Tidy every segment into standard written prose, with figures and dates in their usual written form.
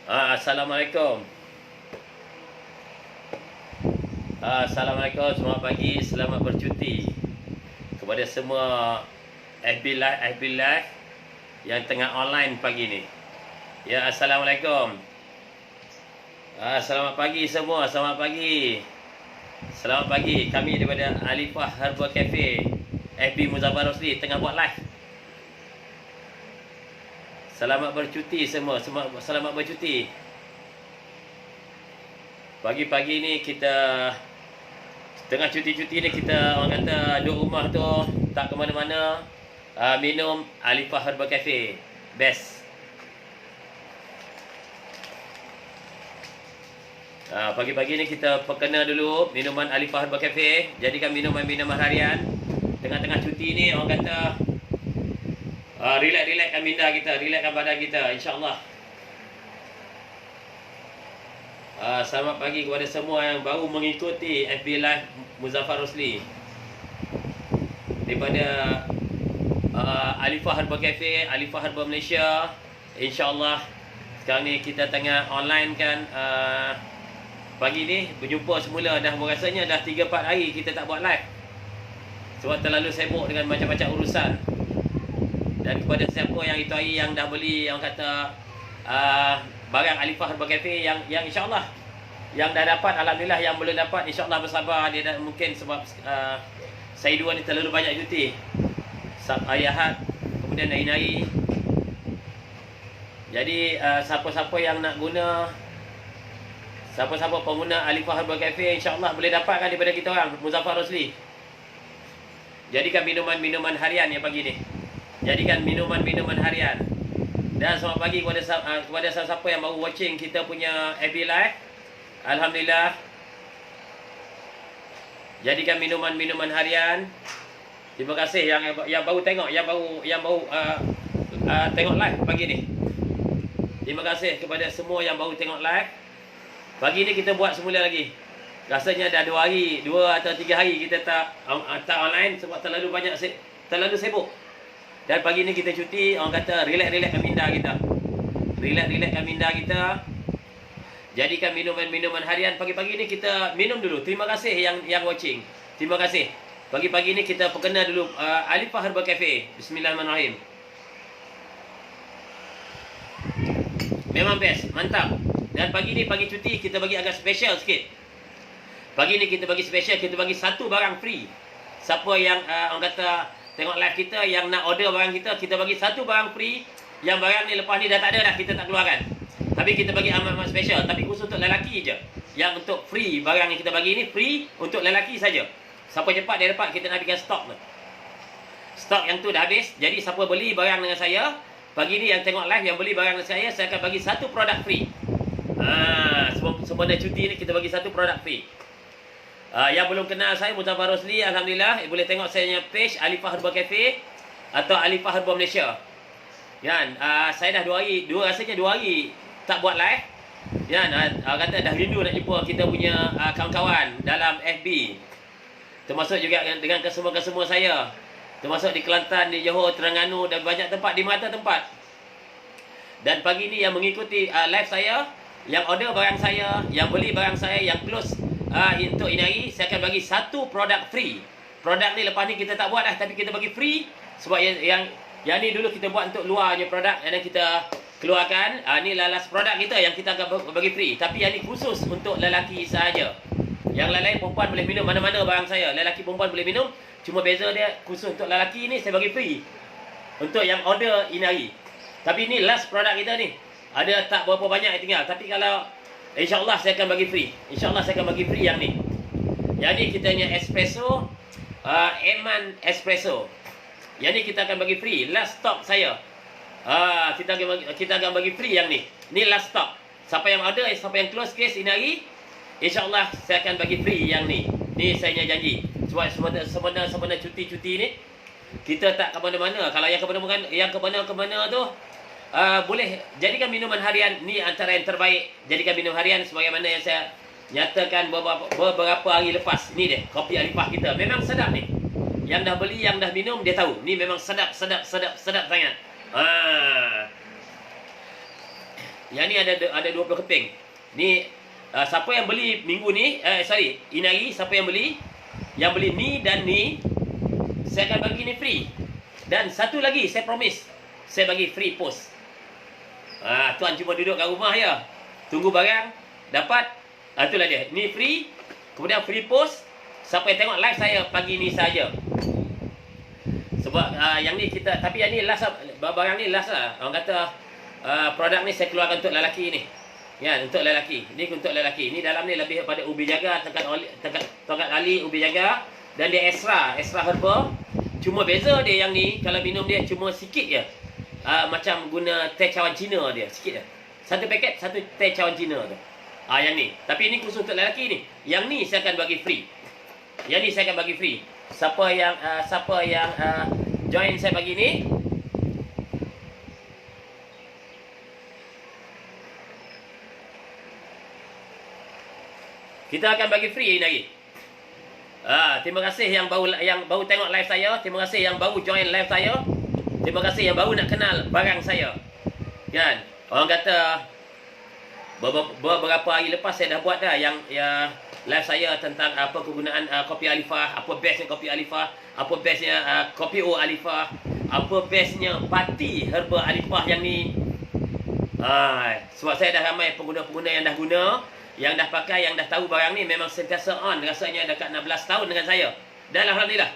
Assalamualaikum. Assalamualaikum, selamat pagi, selamat bercuti kepada semua FB Live yang tengah online pagi ni. Ya, Assalamualaikum. Selamat pagi semua, selamat pagi. Selamat pagi, kami daripada Alifah Herbal Cafe FB Muzaffar Rosli tengah buat live. Selamat bercuti semua, selamat bercuti. Pagi-pagi ni kita tengah cuti-cuti ni, kita orang kata duduk rumah tu, tak ke mana-mana, minum Alifah Herbal Cafe. Best. Pagi-pagi ni kita perkena dulu minuman Alifah Herbal Cafe. Jadikan minuman-minuman harian. Tengah-tengah cuti ni orang kata relax-relaxkan minda kita, relaxkan badan kita, insya-Allah. Selamat pagi kepada semua yang baru mengikuti FB Live Muzaffar Rosli daripada Alifah Herbal Cafe, Alifah Herbal Malaysia. InsyaAllah sekarang ni kita tengah online kan. Pagi ni berjumpa semula, dah rasanya dah 3-4 hari kita tak buat live sebab terlalu sibuk dengan macam-macam urusan. Dan kepada siapa yang itu hari yang dah beli, yang kata barang Alifah Herbal Cafe yang insya-Allah yang dah dapat, alhamdulillah. Yang belum dapat, insya-Allah bersabar, dia dah mungkin sebab saya dua ni terlalu banyak cuti. Hari Ahad, kemudian hari-hari. Jadi siapa-siapa yang nak guna, siapa-siapa pengguna Alifah Herbal Cafe, insya-Allah boleh dapatkan daripada kita orang Muzaffar Rosli. Jadikan minuman-minuman harian yang pagi ni. Jadikan minuman-minuman harian. Dan selamat pagi kepada siapa yang baru watching kita punya FB Live. Alhamdulillah. Jadikan minuman-minuman harian. Terima kasih yang baru tengok, yang baru tengok live pagi ni. Terima kasih kepada semua yang baru tengok live. Pagi ni kita buat semula lagi. Rasanya dah 2 atau 3 hari kita tak online sebab terlalu sibuk. Dan pagi ni kita cuti, orang kata relax-relaxkan minda kita. Relax-relaxkan minda kita. Jadikan minuman-minuman harian. Pagi-pagi ni kita minum dulu. Terima kasih yang watching. Terima kasih. Pagi-pagi ni kita perkenal dulu Alifah Herbal Cafe. Bismillahirrahmanirrahim. Memang best, mantap. Dan pagi ni pagi cuti kita bagi agak special sikit. Pagi ni kita bagi special, kita bagi satu barang free. Siapa yang orang kata tengok live kita yang nak order barang kita, kita bagi satu barang free. Yang barang ni lepas ni dah tak ada dah, kita tak keluarkan. Tapi kita bagi amat-amat special, tapi khusus untuk lelaki je. Yang untuk free, barang yang kita bagi ni free untuk lelaki saja. Siapa cepat dia dapat, kita nak habiskan stok tu. Stok yang tu dah habis. Jadi siapa beli barang dengan saya, pagi ni yang tengok live, yang beli barang dengan saya akan bagi satu produk free. Sempena cuti ni kita bagi satu produk free. Yang belum kenal saya, Muzaffar Rosli, alhamdulillah, boleh tengok saya punya page Alifah Herbal Cafe atau Alifah Herbal Malaysia. Kan, saya dah 2 hari, rasanya 2 hari tak buat live. Kan, kata dah rindu nak jumpa kita punya kawan-kawan dalam FB. Termasuk juga dengan kesemua saya. Termasuk di Kelantan, di Johor, Terengganu dan banyak tempat, di mata tempat. Dan pagi ni yang mengikuti live saya, yang order barang saya, yang beli barang saya, yang close untuk ini hari, saya akan bagi satu produk free. Produk ni lepas ni kita tak buat dah, tapi kita bagi free. Sebab yang ni dulu kita buat untuk luar je produk, yang kita keluarkan. Ni last produk kita yang kita akan bagi free. Tapi yang ni khusus untuk lelaki sahaja. Yang lain perempuan boleh minum mana-mana barang saya. Lelaki perempuan boleh minum. Cuma beza dia khusus untuk lelaki ni saya bagi free. Untuk yang order ini hari. Tapi ni last produk kita ni. Ada tak berapa banyak yang tinggal. Tapi kalau InsyaAllah saya akan bagi free. InsyaAllah saya akan bagi free yang ni. Yang ni kita punya espresso, Eman Espresso. Yang ni kita akan bagi free. Last stock saya. Kita akan bagi free yang ni. Ni last stock. Siapa yang order, siapa yang close case ini hari, InsyaAllah saya akan bagi free yang ni. Ni saya punya janji. Sebab sebenarnya cuti-cuti ni, kita tak ke mana-mana. Kalau yang ke mana-mana tu, boleh jadikan minuman harian ni antara yang terbaik. Jadikan minum harian sebagaimana yang saya nyatakan beberapa hari lepas. Ni dia, kopi Alifah kita. Memang sedap ni. Yang dah beli, yang dah minum, dia tahu. Ni memang sedap sangat. Yang ni ada 20 keping. Ni siapa yang beli minggu ni, ini hari siapa yang beli ni dan ni, saya akan bagi ni free. Dan satu lagi saya promise, saya bagi free post. Tuan cuma duduk kat rumah je, tunggu barang dapat. Itulah dia. Ni free. Kemudian free post. Siapa yang tengok live saya pagi ni saja. Sebab yang ni kita, tapi yang ni last lah, barang ni last lah. Orang kata produk ni saya keluarkan untuk lelaki ni. Ya, untuk lelaki. Ni untuk lelaki. Ni dalam ni lebih daripada ubi jaga, tongkat ali ubi jaga, dan dia extra herba. Cuma beza dia yang ni, kalau minum dia cuma sikit je. Macam guna teh cawan Cina dia, sikit je. Satu paket, satu teh cawan Cina tu. Yang ni. Tapi ini khusus untuk lelaki ni. Yang ni saya akan bagi free. Yang ni saya akan bagi free. Siapa yang join saya pagi ni, kita akan bagi free ini lagi. Terima kasih yang baru tengok live saya. Terima kasih yang baru join live saya. Terima kasih yang baru nak kenal barang saya. Kan? Orang kata beberapa hari lepas saya dah buat dah yang live saya tentang apa kegunaan kopi Alifah, apa bestnya kopi Alifah, apa bestnya kopi O Alifah, apa bestnya pati herba Alifah yang ni. Sebab saya dah ramai pengguna-pengguna yang dah guna, yang dah pakai, yang dah tahu barang ni, memang sentiasa on. Rasanya dekat 16 tahun dengan saya. Dan alhamdulillah.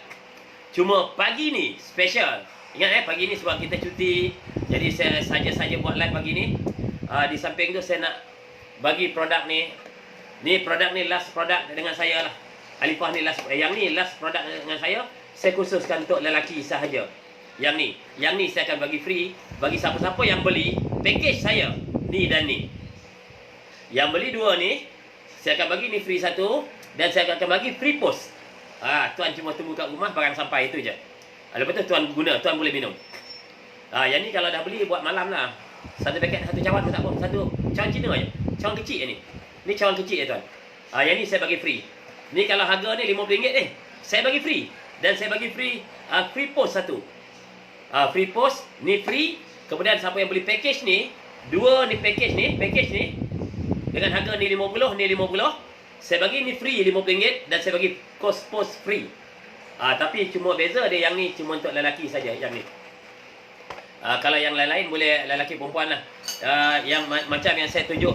Cuma pagi ni special. Ingat pagi ni sebab kita cuti, jadi saya saja buat live pagi ni. Di samping tu saya nak bagi produk ni. Ni produk ni last produk dengan saya lah. Alifah ni last, yang ni last produk dengan saya. Saya khususkan untuk lelaki sahaja. Yang ni saya akan bagi free bagi siapa-siapa yang beli package saya ni dan ni. Yang beli dua ni, saya akan bagi ni free satu, dan saya akan bagi free post. Tuan cuma tunggu kat rumah, barang sampai, itu je. Lepas tu tuan guna, tuan boleh minum. Yang ni kalau dah beli buat malam lah. Satu paket, satu cawan tu tak apa. Satu cawan Cina je. Cawan kecil je ni. Ni cawan kecil je tuan. Yang ni saya bagi free. Ni kalau harga ni RM50 ni, saya bagi free. Dan saya bagi free free post satu. Free post, ni free. Kemudian siapa yang beli package ni, dua ni package ni, dengan harga ni 50, ni 50. Saya bagi ni free RM50 dan saya bagi cost post free. Tapi cuma beza dia yang ni cuma untuk lelaki saja yang ni. Kalau yang lain-lain boleh lelaki perempuan lah. Yang macam yang saya tunjuk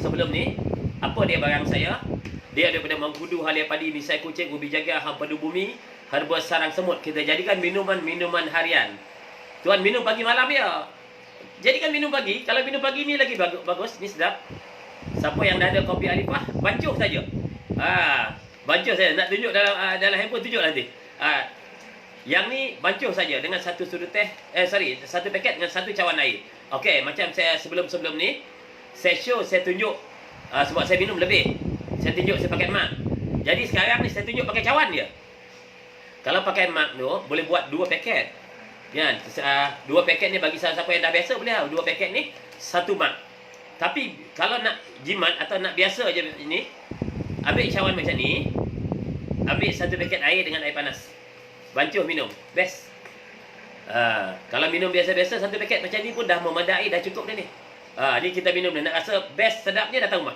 sebelum ni, apa dia barang saya? Dia daripada mengkudu halia padi, misai kucing, ubi jaga, hampadu bumi, herba sarang semut. Kita jadikan minuman harian. Tuan minum pagi malam ya. Jadikan minum pagi. Kalau minum pagi ni lagi bagus, ni sedap. Siapa yang dah ada kopi Alifah, bancuh saja. Bancuh saja. Nak tunjuk dalam handphone, tunjuk nanti. Yang ni bancuh saja dengan satu sudu teh, satu paket dengan satu cawan air. Okey, macam saya sebelum ni, saya tunjuk sebab saya minum lebih. Saya tunjuk saya pakai mak. Jadi sekarang ni saya tunjuk pakai cawan dia. Kalau pakai mak tu boleh buat 2 paket. Kan? 2 paket ni bagi siapa yang dah biasa boleh lah. 2 paket ni 1 mak. Tapi kalau nak jimat atau nak biasa je ni, ambil cawan macam ni, ambil 1 paket air dengan air panas. Bancuh minum. Best. Kalau minum biasa-biasa 1 paket macam ni pun dah memadai, dah cukup dah ni. Ni kita minum dah. Nak rasa best sedapnya datang rumah.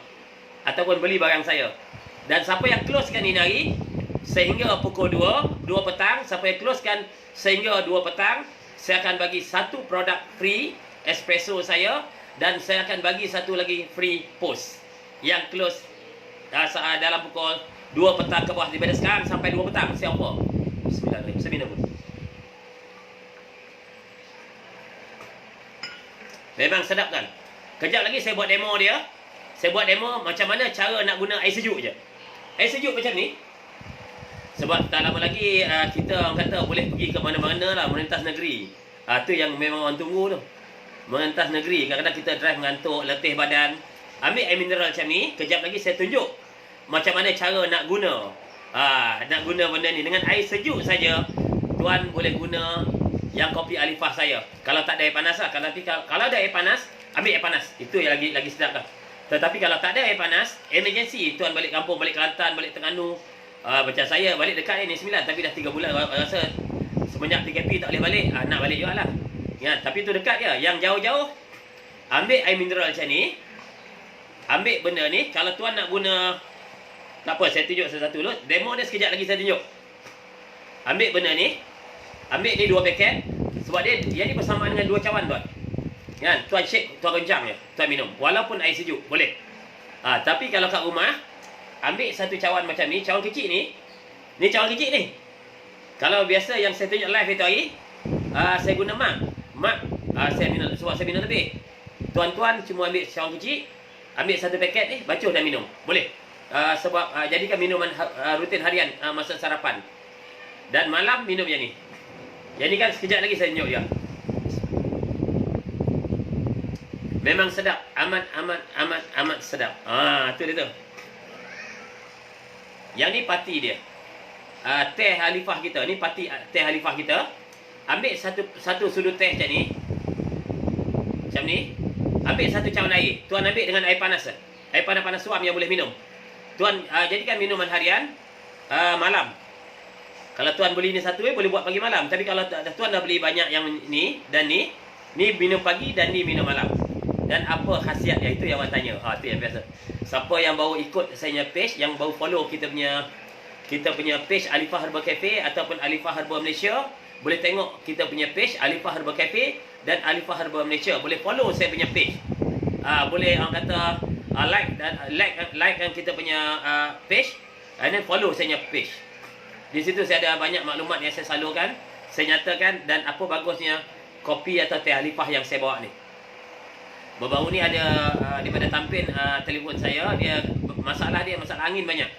Ataupun beli barang saya. Dan siapa yang closekan ini hari sehingga pukul 2 petang, siapa yang closekan sehingga 2 petang, saya akan bagi 1 produk free espresso saya, dan saya akan bagi 1 lagi free post yang close dalam pukul 2 petang ke bawah. Daripada sekarang sampai 2 petang. Siapa? Bismillahirrahmanirrahim. Saya minum pun. Memang sedap kan? Kejap lagi saya buat demo dia. Saya buat demo macam mana cara nak guna air sejuk je. Air sejuk macam ni. Sebab tak lama lagi kita orang kata boleh pergi ke mana-mana lah, melintas negeri. Tu yang memang orang tunggu tu. Melintas negeri. Kadang-kadang kita drive mengantuk, letih badan. Ambil air mineral macam ni. Kejap lagi saya tunjuk macam mana cara nak guna. Nak guna benda ni. Dengan air sejuk saja, tuan boleh guna yang kopi Alifah saya. Kalau tak ada air panas lah. Kalau ada air panas, ambil air panas. Itu yang lagi sedap lah. Tetapi kalau tak ada air panas, emergency, tuan balik kampung, balik Kelantan, balik Terengganu. Macam saya balik dekat ni 9, tapi dah 3 bulan rasa semenjak 3P tak boleh balik. Nak balik juga lah. Ya, tapi tu dekat je. Yang jauh-jauh, ambil air mineral macam ni. Ambil benda ni. Kalau tuan nak guna, tak apa, saya tunjuk satu-satu dulu. Demo dia sekejap lagi saya tunjuk. Ambil benda ni. Ambil ni 2 paket. Sebab dia ni bersamaan dengan 2 cawan tuan. Kan? Tuan shake, tuan rencang je. Tuan minum. Walaupun air sejuk, boleh. Tapi kalau kat rumah, ambil satu cawan macam ni. Cawan kecil ni. Ni cawan kecil ni. Kalau biasa yang saya tunjuk live itu hari, saya guna mak. Saya minum, sebab saya minum lebih. Tuan-tuan cuma ambil cawan kecil. Ambil satu paket ni, bacuh dan minum. Boleh. Sebab jadikan minuman rutin harian masa sarapan. Dan malam minum yang ni. Yang ni kan sekejap lagi saya tunjuk ya. Memang sedap. Amat sedap. Tu dia tu. Yang ni parti dia. Teh Halifah kita. Ni parti teh Halifah kita. Ambil satu sudut teh macam ni. Macam ni. Ambil satu cawan air. Tuan ambil dengan air panas. Air panas-panas suam yang boleh minum. Tuan jadikan minuman harian malam. Kalau tuan beli ni satu boleh buat pagi malam. Tapi kalau tuan dah beli banyak yang ni dan ni minum pagi dan ni minum malam. Dan apa khasiat dia? Itu yang orang tanya. Tu yang biasa. Siapa yang baru ikut saya punya page, yang baru follow kita punya page Alifah Herbal Cafe ataupun Alifah Herbal Malaysia, boleh tengok kita punya page Alifah Herbal Cafe dan Alifah Herbal Malaysia. Boleh follow saya punya page. Boleh orang kata like kan kita punya page, and then follow saya punya page. Di situ saya ada banyak maklumat yang saya salurkan, saya nyatakan, dan apa bagusnya kopi atau teh Alifah yang saya bawa ni. Baru-baru ni ada daripada tampin telefon saya, masalah angin banyak.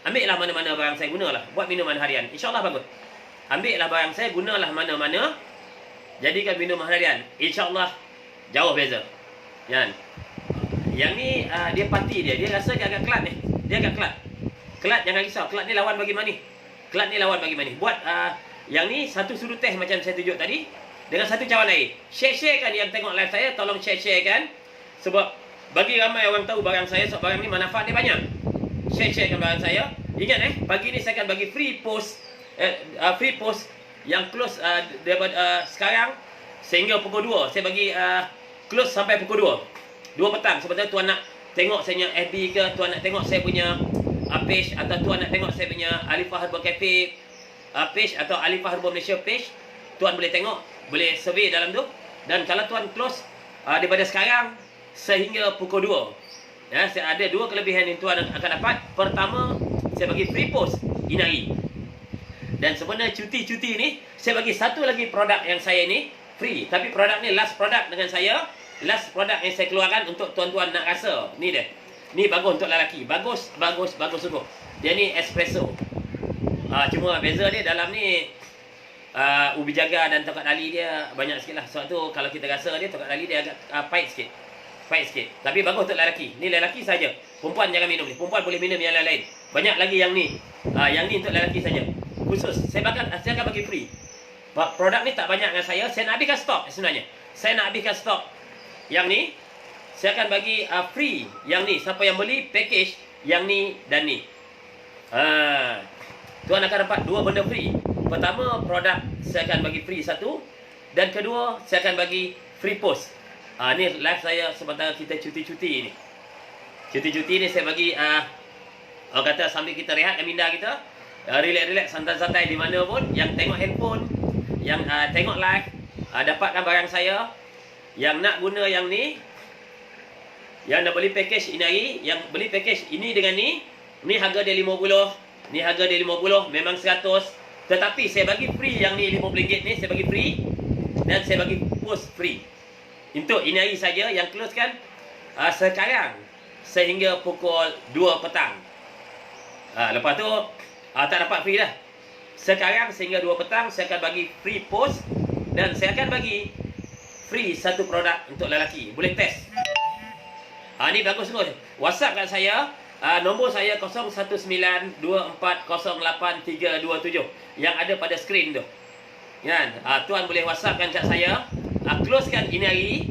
Ambil lah mana-mana barang saya gunalah buat minuman harian. InsyaAllah bagus. Ambil lah barang saya, gunalah mana-mana, jadikan minuman harian. InsyaAllah jauh beza. Kan? Yang ni dia parti dia rasa dia agak kelat ni. Dia agak kelat. Kelat jangan risau. Kelat ni lawan bagi mani. Kelat ni lawan bagi mani. Buat yang ni satu sudut teh macam saya tunjuk tadi dengan satu cawan air. Share kan yang tengok live saya, tolong share kan. Sebab bagi ramai orang tahu barang saya, sebab barang ni manfaat dia banyak. Share kan barang saya. Ingat pagi ni saya akan bagi free post yang close daripada sekarang sehingga pukul 2. Saya bagi close sampai pukul 2 petang. Sebab tuan nak tengok saya punya FB ke, tuan nak tengok saya punya page, atau tuan nak tengok saya punya Alifah Herbal Cafe page atau Alifah Herbal Malaysia page, tuan boleh tengok, boleh survey dalam tu. Dan kalau tuan close daripada sekarang sehingga pukul 2, saya ada 2 kelebihan yang tuan akan dapat. Pertama, saya bagi free post inari. Dan sebenarnya cuti-cuti ni saya bagi satu lagi produk yang saya ni free. Tapi produk ni last produk dengan saya, last produk yang saya keluarkan untuk tuan-tuan nak rasa. Ni dia. Ni bagus untuk lelaki. Bagus sungguh. Dia ni espresso. Cuma beza dia dalam ni ubi jaga dan tokat dali dia banyak sikit lah. Sebab tu kalau kita rasa dia, tokat dali dia agak pahit sikit. Tapi bagus untuk lelaki. Ni lelaki saja. Perempuan jangan minum ni. Perempuan boleh minum yang lain-lain. Banyak lagi yang ni. Yang ni untuk lelaki saja. Khusus. Saya akan bagi free. Produk ni tak banyak dengan saya. Saya nak habiskan stok sebenarnya. Saya nak habiskan stok yang ni. Saya akan bagi free yang ni. Siapa yang beli package yang ni dan ni. Tuan akan dapat 2 benda free. Pertama, produk saya akan bagi free 1. Dan kedua, saya akan bagi free post. Ni live saya sementara kita cuti-cuti ni. Cuti-cuti ni saya bagi orang kata sambil kita rehat dan minda kita, relax, santai-santai di mana pun. Yang tengok handphone, yang tengok live, dapatkan barang saya. Yang nak guna yang ni, yang nak beli package ini, yang beli package ini dengan ni harga dia 50, ni harga dia 50, memang 100. Tetapi saya bagi free yang ni RM50 ni, saya bagi free. Dan saya bagi post free. Untuk ini hari saja yang close kan sekarang sehingga pukul 2 petang. Lepas tu tak dapat free dah. Sekarang sehingga 2 petang saya akan bagi free post. Dan saya akan bagi free satu produk untuk lelaki. Boleh test. Ni bagus semua. WhatsApp kat saya, nombor saya 0192408327 yang ada pada skrin tu. Kan? Tuan boleh WhatsAppkan kat saya. Closekan ini hari.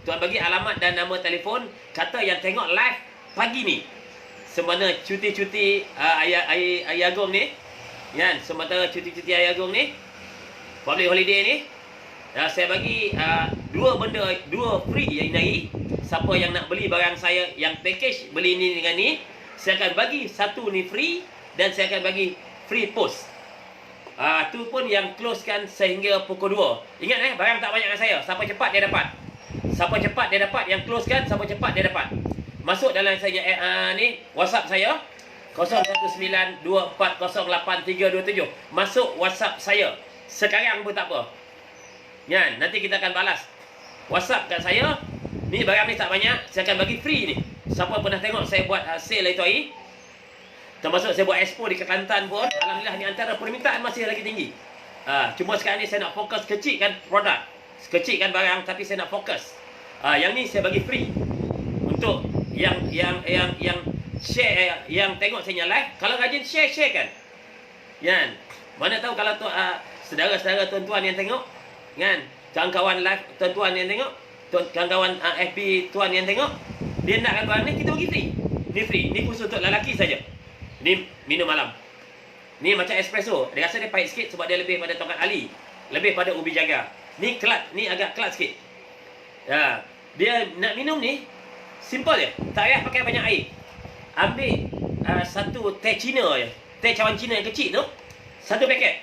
Tuan bagi alamat dan nama telefon. Kata yang tengok live pagi ni, semana cuti-cuti Air Agong ni, kan? Sementara cuti-cuti Air Agong ni, public holiday ni, Saya bagi dua benda, dua free yang ini. Siapa yang nak beli barang saya yang package, beli ni dengan ni, saya akan bagi satu ni free, dan saya akan bagi free post. Tu pun yang closekan sehingga pukul 2. Ingat barang tak banyak dengan saya. Siapa cepat dia dapat. Siapa cepat dia dapat, yang closekan siapa cepat dia dapat. Masuk dalam saya ni WhatsApp saya 0192408327. Masuk WhatsApp saya sekarang pun tak apa. Kan, nanti kita akan balas. WhatsApp kat saya, ni barang ni tak banyak, saya akan bagi free ni. Siapa pernah tengok saya buat sale itu hari, termasuk saya buat expo di Kelantan pun, alhamdulillah ni antara permintaan masih lagi tinggi. Cuma sekarang ni saya nak fokus kecilkan produk, kecilkan barang, tapi saya nak fokus. Yang ni saya bagi free untuk yang share, yang tengok saya live. Kalau rajin share kan. Kan? Mana tahu kalau tu saudara-saudara tuan-tuan yang tengok, kan, kawan-kawan live tuan-tuan yang tengok, kawan-kawan FB tuan yang tengok, dia nakkan barang ni, kita bagi free. Ni free, ni khusus untuk lelaki saja. Ni minum malam. Ni macam espresso, dia rasa dia pahit sikit sebab dia lebih pada tongkat ali, lebih pada ubi jaga. Ni kelat, ni agak kelat sikit. Dia nak minum ni simple je, tak payah pakai banyak air. Ambil satu teh Cina je, teh cawan Cina yang kecil tu, satu paket.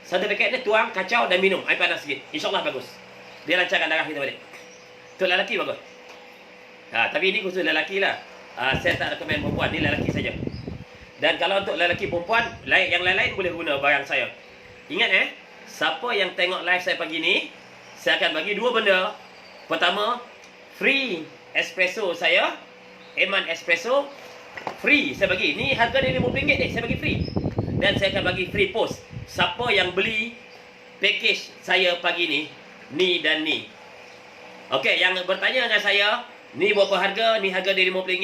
Satu paket ni tuang, kacau dan minum air panas sikit. InsyaAllah bagus. Dia lancarkan darah kita balik. Untuk lelaki bagus. Tapi ini khusus lelaki lah. Saya tak rekomen perempuan, ni lelaki saja. Dan kalau untuk lelaki perempuan, yang lain-lain boleh guna barang saya. Ingat siapa yang tengok live saya pagi ni, saya akan bagi dua benda. Pertama, free espresso saya, Eman Espresso, free saya bagi. Ni harga dia RM50 saya bagi free. Dan saya akan bagi free post. Siapa yang beli package saya pagi ni, ni dan ni. Okey, yang bertanya dengan saya, ni berapa harga? Ni harga dia RM50,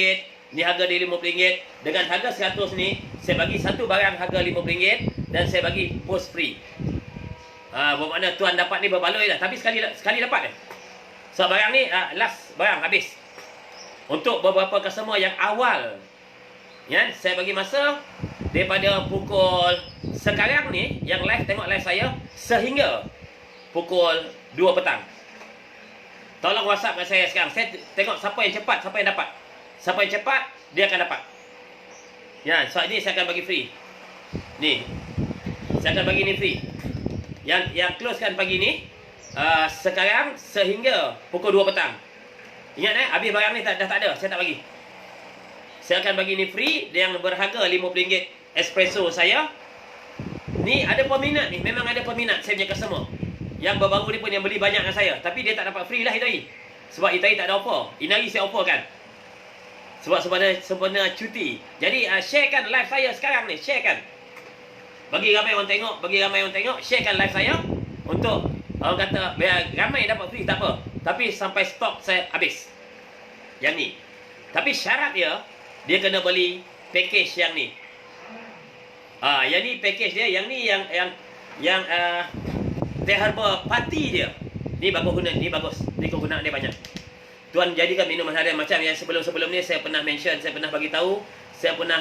ni harga dia RM50. Dengan harga 100 ni, saya bagi satu barang harga RM50 dan saya bagi post free. Bermakna tuan dapat ni berbaloi dah, tapi sekali dapat. So barang ni last barang habis. Untuk beberapa customer yang awal, ya, saya bagi masa daripada pukul sekarang ni, yang live tengok live saya, sehingga pukul 2 petang. Tolong WhatsApp kat saya sekarang. Saya tengok siapa yang cepat, siapa yang dapat. Siapa yang cepat, dia akan dapat. Ya, so ini saya akan bagi free. Ni, saya akan bagi ni free. Yang closekan pagi ni, sekarang sehingga pukul 2 petang. Ingat habis barang ni dah tak ada, saya tak bagi. Saya akan bagi ni free, yang berharga RM50 espresso saya. Ni ada peminat ni, memang ada peminat saya punya customer. Yang baru ni pun yang beli banyak dengan saya, tapi dia tak dapat free lah itu. Sebab itu tak ada offer. Ini hari saya offer kan. Sebab sebenarnya cuti. Jadi sharekan live saya sekarang ni, sharekan. Bagi ramai orang tengok, sharekan live saya untuk orang kata biar ramai dapat free tak apa. Tapi sampai stok saya habis. Yang ni. Tapi syarat dia kena beli package yang ni. Yang ni package dia, yang ni yang teh herba pati dia. Ni bagus guna, ni bagus. Ni kegunaan dia banyak. Tuan jadikan minuman harian macam yang sebelum ni saya pernah mention, saya pernah bagi tahu, saya pernah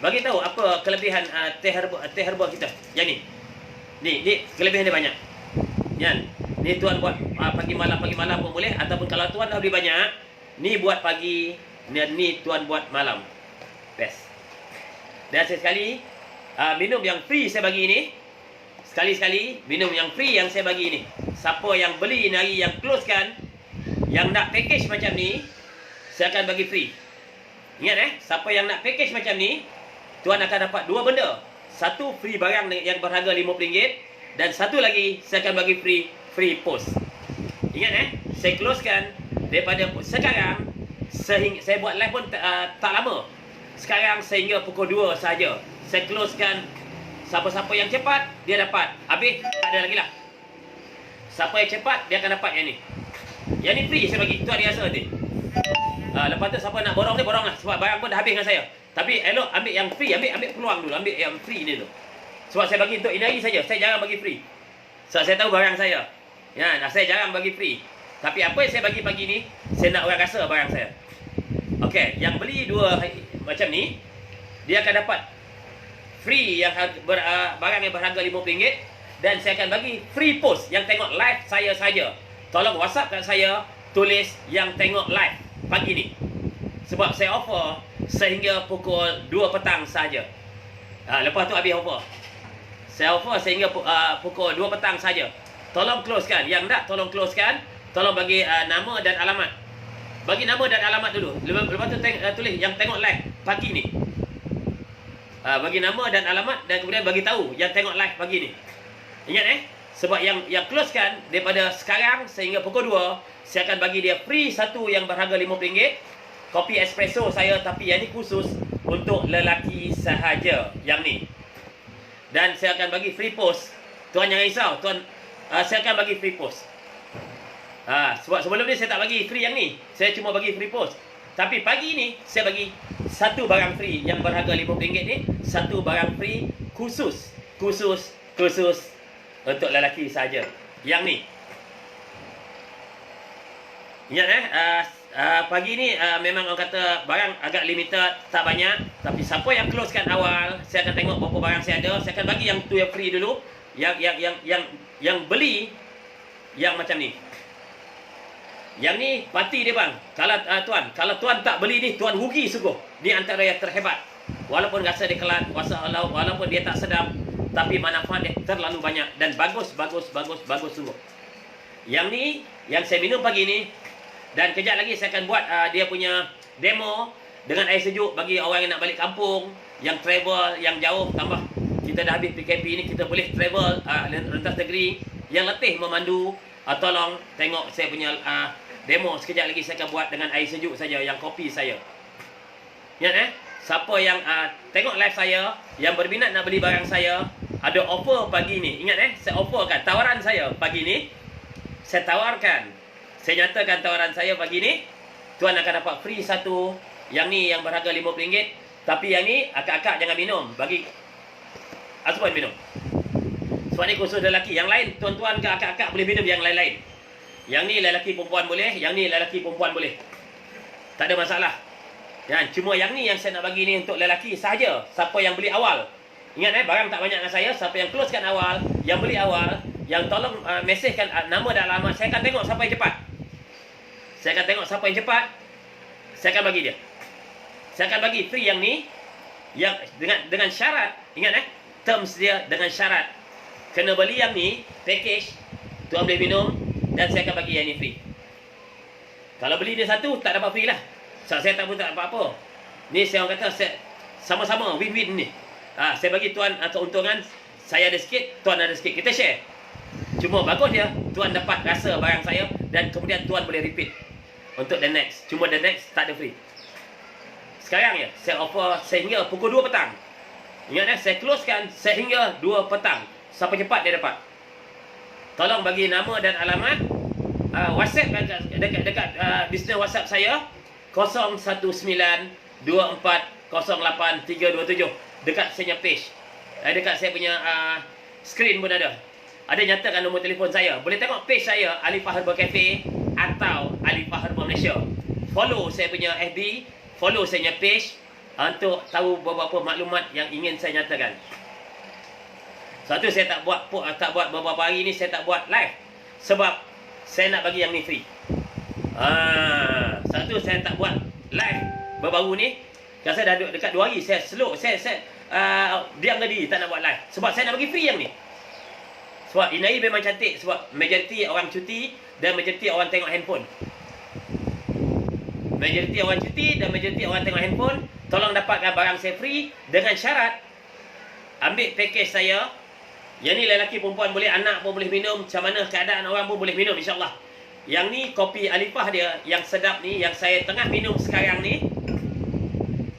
bagi tahu apa kelebihan teh herba kita. Yang ni. Ni kelebihan dia banyak. Yan. Ni tuan buat pagi malam pun boleh, ataupun kalau tuan dah beli banyak, ni buat pagi, ni tuan buat malam. Best. Dan sekali minum yang free saya bagi ni. Sekali-sekali minum yang free yang saya bagi ni. Siapa yang beli ni hari, yang closekan, yang nak package macam ni, saya akan bagi free. Ingat siapa yang nak package macam ni, tuan akan dapat dua benda. Satu, free barang yang berharga RM50, dan satu lagi saya akan bagi free post. Ingat saya closekan daripada sekarang sehingga saya buat live pun tak lama. Sekarang sehingga pukul 2 saja. Saya closekan. Siapa-siapa yang cepat, dia dapat. Habis, tak ada lagi lah. Siapa yang cepat, dia akan dapat yang ni. Yang ni free saya bagi. Itu hari rasa nanti. Lepas tu siapa nak borong ni, borong lah. Sebab barang pun dah habis dengan saya. Tapi elok ambil yang free. Ambil peluang dulu. Ambil yang free ni tu. Sebab saya bagi untuk ini hari saja. Saya jarang bagi free. Sebab saya tahu barang saya. Ya, saya jarang bagi free. Tapi apa yang saya bagi pagi ni, saya nak orang rasa barang saya. Okey, yang beli dua macam ni, dia akan dapat free yang barang yang berharga RM50, dan saya akan bagi free post yang tengok live saya saja. Tolong WhatsApp kat saya, tulis yang tengok live pagi ni. Sebab saya offer sehingga pukul 2 petang saja. Lepas tu habis offer. Saya offer sehingga pukul 2 petang saja. Tolong closekan. Yang tak, tolong closekan. Tolong bagi nama dan alamat. Bagi nama dan alamat dulu. Lepas tu tulis yang tengok live pagi ni. Bagi nama dan alamat dan kemudian bagi tahu yang tengok live pagi ni. Ingat sebab yang closekan daripada sekarang sehingga pukul 2, saya akan bagi dia free satu yang berharga RM50. Kopi espresso saya, tapi yang ni khusus untuk lelaki sahaja yang ni. Dan saya akan bagi free post. Tuan jangan risau, tuan, saya akan bagi free post. Sebab sebelum ni saya tak bagi free yang ni. Saya cuma bagi free post. Tapi pagi ni saya bagi satu barang free yang berharga RM50 ni, satu barang free khusus untuk lelaki saja. Yang ni. Ingat pagi ni memang orang kata barang agak limited, tak banyak. Tapi siapa yang closekan awal, saya akan tengok berapa barang saya ada. Saya akan bagi yang tu yang free dulu. Yang beli yang macam ni. Yang ni parti dia bang. Kalau tuan tak beli ni, tuan rugi sungguh. Ni antara yang terhebat. Walaupun rasa dia kelat, walaupun dia tak sedap, tapi manfaat dia terlalu banyak dan bagus sungguh. Yang ni yang saya minum pagi ni. Dan kejap lagi saya akan buat dia punya demo dengan air sejuk bagi orang yang nak balik kampung, yang travel, yang jauh. Tambah kita dah habis PKP ni, kita boleh travel rentas negeri. Yang letih memandu, tolong tengok saya punya demo. Sekejap lagi saya akan buat dengan air sejuk saja, yang kopi saya. Ingat siapa yang tengok live saya, yang berminat nak beli barang saya, ada offer pagi ni. Ingat saya offerkan tawaran saya pagi ni. Saya tawarkan, saya nyatakan tawaran saya pagi ni. Tuan akan dapat free satu. Yang ni yang berharga RM50. Tapi yang ni akak-akak jangan minum. Bagi Azwan minum. Sebab ni khusus lelaki. Yang lain tuan-tuan ke akak-akak boleh minum yang lain-lain. Yang ni lelaki perempuan boleh, yang ni lelaki perempuan boleh. Tak ada masalah. Cuma yang ni yang saya nak bagi ni untuk lelaki sahaja. Siapa yang beli awal. Ingat barang tak banyak dengan saya. Siapa yang closekan awal, yang beli awal, yang tolong mesejkan nama dan alamat. Saya akan tengok siapa yang cepat. Saya akan tengok siapa yang cepat. Saya akan bagi dia. Saya akan bagi free yang ni, yang dengan syarat. Ingat terms dia dengan syarat. Kena beli yang ni, package, tuan boleh minum, dan saya akan bagi yang ni free. Kalau beli dia satu, tak dapat free lah. So, saya tak pun tak dapat apa. Ni saya orang kata, sama-sama win-win ni. Saya bagi tuan keuntungan, saya ada sikit, tuan ada sikit. Kita share. Cuma bagus dia, tuan dapat rasa barang saya, dan kemudian tuan boleh repeat untuk the next. Cuma the next tak ada free. Sekarang ya, saya offer sehingga pukul 2 petang. Ingat saya closekan sehingga 2 petang. Siapa cepat dia dapat. Tolong bagi nama dan alamat. WhatsApp dekat business WhatsApp saya 01924083227. Dekat saya punya page. Dekat saya punya screen pun ada. Ada nyatakan nombor telefon saya. Boleh tengok page saya, Alifah Herbal Cafe atau Alifah Herbal Malaysia. Follow saya punya FB, follow saya punya page untuk tahu beberapa maklumat yang ingin saya nyatakan. Satu, saya tak buat beberapa hari ni, saya tak buat live sebab saya nak bagi yang ni free. Satu, saya tak buat live baru-baru ni. Kalau saya dah dekat 2 hari, saya slow, saya diam tadi, tak nak buat live sebab saya nak bagi free yang ni. Sebab ini memang cantik. Sebab majoriti orang cuti dan majoriti orang tengok handphone. Majoriti orang cuti dan majoriti orang tengok handphone. Tolong dapatkan barang saya free dengan syarat ambil package saya. Yang ni lelaki perempuan boleh, anak pun boleh minum. Macam mana keadaan orang pun boleh minum, insyaAllah. Yang ni kopi Alifah dia yang sedap ni, yang saya tengah minum sekarang ni.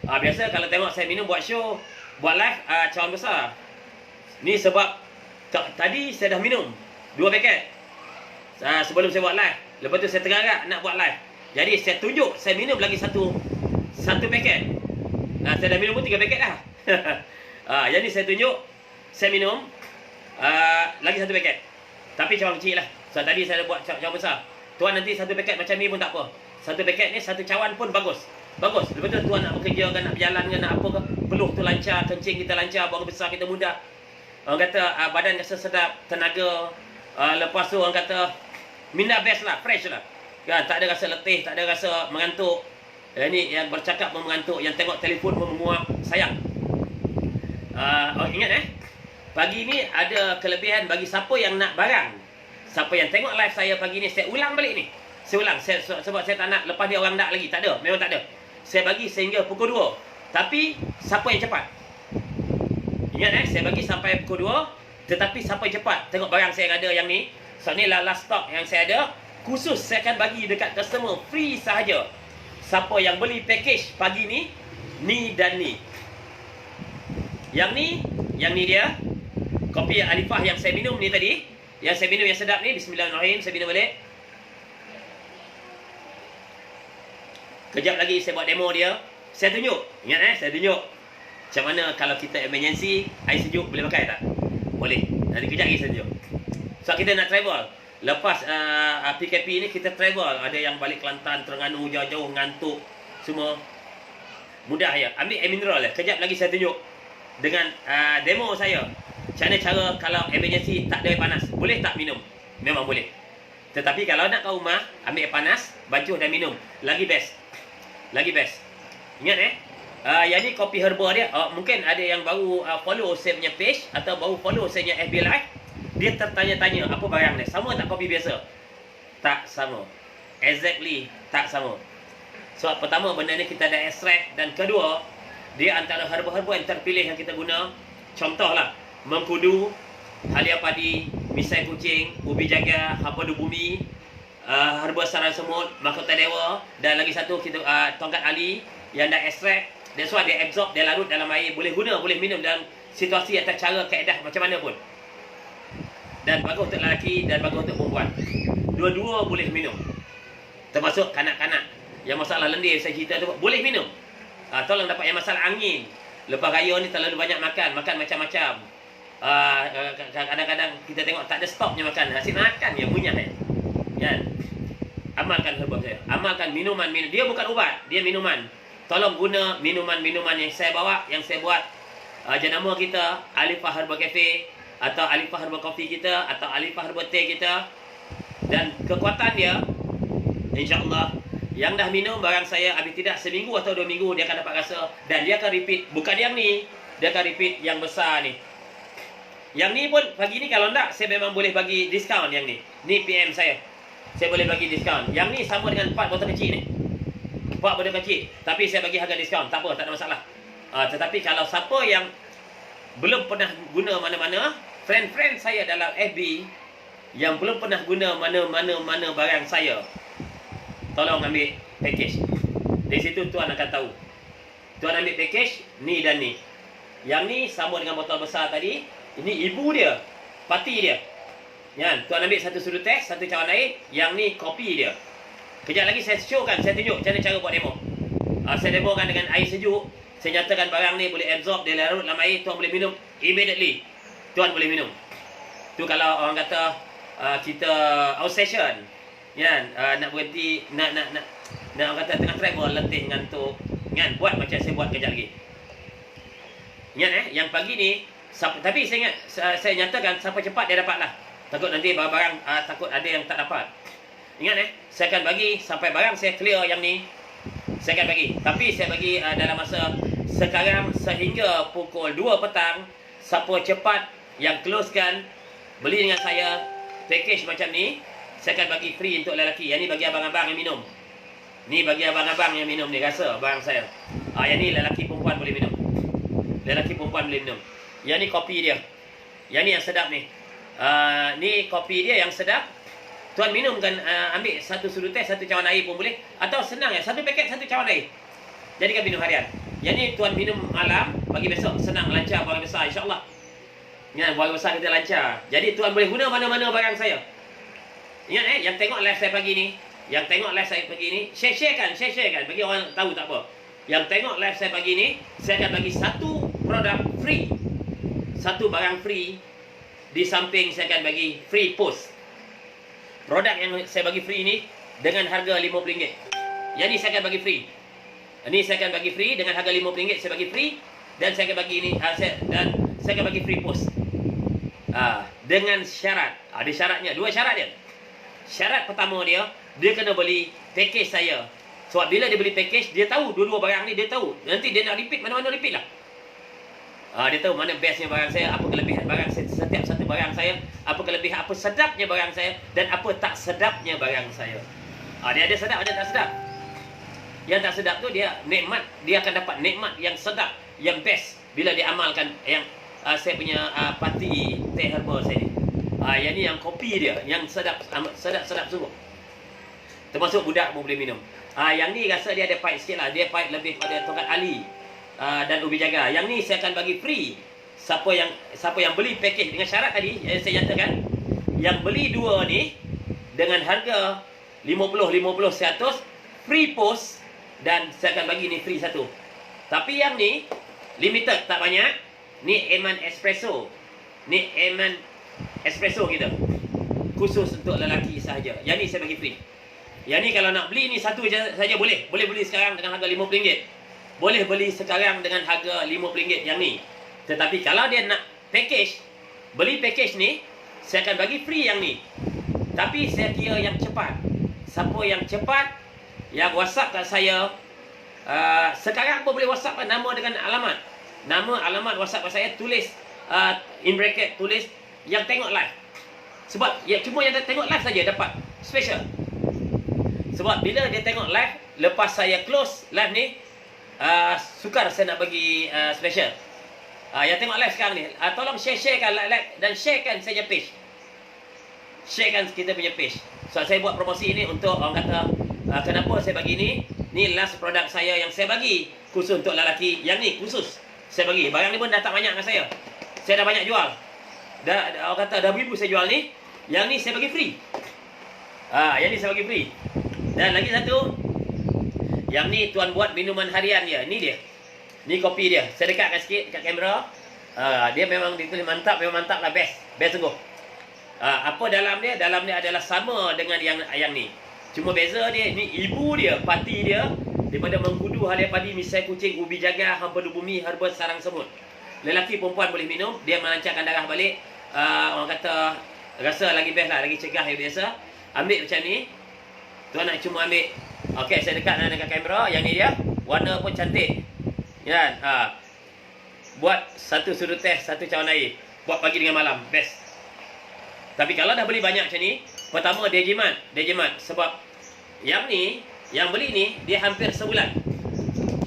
Biasa kalau tengok saya minum buat show, buat live, cawan besar. Ni sebab tadi saya dah minum 2 paket sebelum saya buat live. Lepas tu saya tergarak nak buat live. Jadi saya tunjuk saya minum lagi satu paket. Saya dah minum pun 3 paket dah. Jadi saya tunjuk saya minum lagi 1 paket. Tapi cawan kecil lah. So tadi saya dah buat cawan besar. Tuan nanti 1 paket macam ni pun tak apa. 1 paket ni 1 cawan pun bagus. Bagus. Lepas tu tuan nak bekerja ke, nak berjalan ke, nak apa ke, peluh tu lancar, kencing kita lancar, buang besar kita mudah. orang kata badan rasa sedap, tenaga, lepas tu orang kata minda best lah, fresh lah. Kan, tak ada rasa letih, tak ada rasa mengantuk. Ini yang bercakap pun mengantuk, yang tengok telefon pun menguap, sayang. Ingat pagi ni ada kelebihan bagi siapa yang nak barang. Siapa yang tengok live saya pagi ni, saya ulang balik ni. Saya ulang, sebab saya tak nak lepas dia orang nak lagi. Tak ada, memang tak ada. Saya bagi sehingga pukul 2. Tapi, siapa yang cepat? Ingat saya bagi sampai pukul 2. Tetapi siapa yang cepat? Tengok barang saya yang ada yang ni. So, ni lah last stock yang saya ada. Khusus saya akan bagi dekat customer free sahaja. Siapa yang beli package pagi ni, ni dan ni. Yang ni dia. Kopi Alifah yang saya minum ni tadi. Yang saya minum yang sedap ni. Bismillahirrahmanirrahim. Saya minum balik. Kejap lagi saya buat demo dia. Saya tunjuk. Ingat saya tunjuk. Macam mana kalau kita emergency, air sejuk boleh pakai tak? Boleh. Nanti kejap lagi saya tunjuk. So kita nak travel. Lepas PKP ni kita travel. Ada yang balik Kelantan, Terengganu, jauh-jauh, ngantuk. Semua. Mudah ya. Ambil air mineral lah. Kejap lagi saya tunjuk. Dengan demo saya. Macam mana cara kalau emergency tak ada air panas. Boleh tak minum? Memang boleh. Tetapi kalau nak kat rumah, ambil air panas, bacuh dan minum. Lagi best. Lagi best. Ingat yang ni kopi herba dia. Mungkin ada yang baru follow saya punya page atau baru follow saya punya FB Live. Dia tertanya-tanya apa barang ni. Sama tak kopi biasa? Tak sama. Exactly tak sama. So pertama benda ni kita ada extract. Dan kedua, dia antara herba-herba yang terpilih yang kita guna. Contohlah, mengkudu, halia padi, misai kucing, ubi jaga, hapadu bumi, herba sarang semut, mahkota dewa, dan lagi satu kita tongkat ali yang dah extract. That's why dia absorb, dia larut dalam air, boleh guna, boleh minum dalam situasi atau cara kaedah macam mana pun. Dan bagus untuk lelaki dan bagus untuk perempuan. Dua-dua boleh minum. Termasuk kanak-kanak yang masalah lendir saya cerita tu boleh minum. Tolong dapat yang masalah angin. Lepas raya ni terlalu banyak makan macam-macam. Kadang-kadang kita tengok tak ada stopnya makan. Asyik makan je munyah kan? Amalkan herba saya. Amalkan minuman. Dia bukan ubat, dia minuman. Tolong guna minuman-minuman yang saya bawa, yang saya buat. Jenama kita Alifah Herbal Cafe atau Alifah Herbal Coffee kita atau Alifah Herbal Tea kita. Dan kekuatan dia, insya-Allah, yang dah minum barang saya habis tidak seminggu atau 2 minggu dia akan dapat rasa. Dan dia akan repeat. Bukan yang ni, dia akan repeat yang besar ni. Yang ni pun pagi ni kalau tak, saya memang boleh bagi diskaun yang ni. Ni PM saya. Saya boleh bagi diskaun. Yang ni sama dengan 4 botol kecil ni. 4 botol kecil. Tapi saya bagi harga diskaun. Tak apa, tak ada masalah. Tetapi kalau siapa yang belum pernah guna mana-mana, friend-friend saya dalam FB yang belum pernah guna mana-mana barang saya, tolong ambil package. Di situ tuan akan tahu. Tuan ambil package ni dan ni. Yang ni sama dengan botol besar tadi. Ini ibu dia, pati dia. Kan? Tuan ambil satu sudut teh, satu cawan air. Yang ni kopi dia. Kejap lagi saya showkan, saya tunjuk macam mana cara buat demo. Saya demokan dengan air sejuk. Saya nyatakan barang ni boleh absorb, dia larut dalam air, tuan boleh minum immediately. Tuan boleh minum. Tu kalau orang kata kita out session. Kan? Nak berhenti, nak orang kata tengah travel, letih, ngantuk. Kan? Buat macam saya buat kejap lagi. Ingat yang pagi ni, tapi saya ingat, saya nyatakan siapa cepat dia dapat lah. Takut nanti barang takut ada yang tak dapat. Ingat saya akan bagi sampai barang saya clear yang ni. Saya akan bagi. Tapi saya bagi dalam masa sekarang sehingga pukul 2 petang. Siapa cepat yang closekan beli dengan saya package macam ni, saya akan bagi free untuk lelaki. Yang ni bagi abang-abang yang minum. Ni bagi abang-abang yang minum ni, rasa barang saya. Yang ni lelaki perempuan boleh minum. Lelaki perempuan boleh minum. Yang ni kopi dia. Yang ni yang sedap ni. Ni kopi dia yang sedap. Tuan minumkan, ambil satu sudut teh, satu cawan air pun boleh. Atau senang satu paket, satu cawan air. Jadikan minum harian. Yang ni tuan minum malam, bagi besok senang, lancar, buang besar, insyaAllah. Ya, buang besar kita lancar. Jadi tuan boleh guna mana-mana barang saya. Ingat yang tengok live saya pagi ni, yang tengok live saya pagi ni, share-sharekan, bagi orang tahu tak apa. Yang tengok live saya pagi ni, saya akan bagi satu produk free. Satu barang free. Di samping saya akan bagi free post. Produk yang saya bagi free ni dengan harga RM50. Yang ni saya akan bagi free. Ini saya akan bagi free dengan harga RM50 saya bagi free. Dan saya akan bagi ini dan saya akan bagi free post. Dengan syarat. Ada syaratnya, 2 syarat dia. Syarat pertama dia kena beli package saya. Sebab bila dia beli package, dia tahu dua-dua barang ni, dia tahu. Nanti dia nak repeat, mana-mana repeat lah. Dia tahu mana bestnya barang saya, apa kelebihan barang saya, setiap satu barang saya, apa kelebihan, apa sedapnya barang saya, dan apa tak sedapnya barang saya. Dia ada sedap, ada tak sedap. Yang tak sedap tu dia nikmat, dia akan dapat nikmat yang sedap, yang best bila dia amalkan yang saya punya parti teh herba saya ni. Yang ni yang kopi dia, yang sedap, sedap sungguh. Termasuk budak pun boleh minum. Yang ni rasa dia ada pahit sikit lah. Dia pahit lebih pada Tongkat Ali dan Ubi Jaga. Yang ni saya akan bagi free. Siapa yang beli package dengan syarat tadi yang saya nyatakan, yang beli 2 ni dengan harga 50 100 free post, dan saya akan bagi ni free 1. Tapi yang ni limited, tak banyak. Ni Eman Espresso. Ni Eman Espresso kita. Khusus untuk lelaki sahaja. Yang ni saya bagi free. Yang ni kalau nak beli ni satu saja boleh. Boleh beli sekarang dengan harga RM50. Boleh beli sekarang dengan harga RM50 yang ni. Tetapi kalau dia nak package, beli package ni, saya akan bagi free yang ni. Tapi saya kira yang cepat. Siapa yang cepat, yang WhatsApp kat saya, sekarang pun boleh WhatsApp nama dengan alamat. Nama, alamat WhatsApp kat saya, tulis in bracket, tulis yang tengok live. Sebab cuma yang tengok live saja dapat special. Sebab bila dia tengok live, lepas saya close live ni, sukar saya nak bagi special. Yang tengok live sekarang ni, tolong share-sharekan, like dan sharekan saja page. Sharekan kita punya page. So saya buat promosi ini untuk orang kata, kenapa saya bagi ni? Ni last produk saya yang saya bagi khusus untuk lelaki. Yang ni khusus saya bagi. Barang ni pun dah tak banyak dengan saya. Saya dah banyak jual. Orang kata dah beribu saya jual ni. Yang ni saya bagi free. Yang ni saya bagi free. Dan lagi satu, yang ni tuan buat minuman harian dia. Ni dia. Ni kopi dia. Saya dekatkan sikit kat kamera. Dia memang ditulis mantap, memang mantap lah, best. Best sungguh. Apa dalam dia? Dalam dia adalah sama dengan yang ni. Cuma beza dia, ni ibu dia, parti dia, daripada mengkudu halia padi, misai kucing, ubi jaga, hamba bumi, herba sarang semut. Lelaki perempuan boleh minum, dia melancarkan darah balik. Orang kata, rasa lagi best lah, lagi cegah yang biasa. Ambil macam ni. Tuan nak cuma ambil. Okey, saya dekat dengan kamera. Yang ni dia. Warna pun cantik. Kan? Buat satu sudut teh, satu cawan air. Buat pagi dengan malam. Best. Tapi kalau dah beli banyak macam ni, pertama dia jimat. Sebab yang ni, yang beli ni, dia hampir sebulan.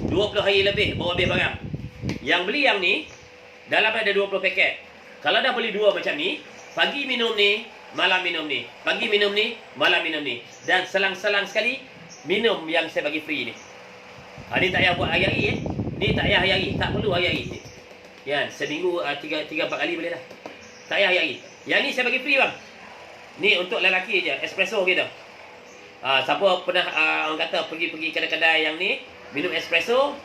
20 hari lebih bawa habis barang. Yang beli yang ni, dalam ada 20 paket. Kalau dah beli 2 macam ni, pagi minum ni, malam minum ni. Pagi minum ni, malam minum ni. Dan selang-selang sekali, minum yang saya bagi free ni. Ni tak payah buat hari-hari. Ni tak payah hari-hari. Tak perlu hari-hari. Ya, seminggu 3-4 kali boleh dah. Tak payah hari-hari. Yang ni saya bagi free bang. Ni untuk lelaki je, espresso gitu. Siapa pernah orang kata pergi kedai-kedai yang ni, minum espresso,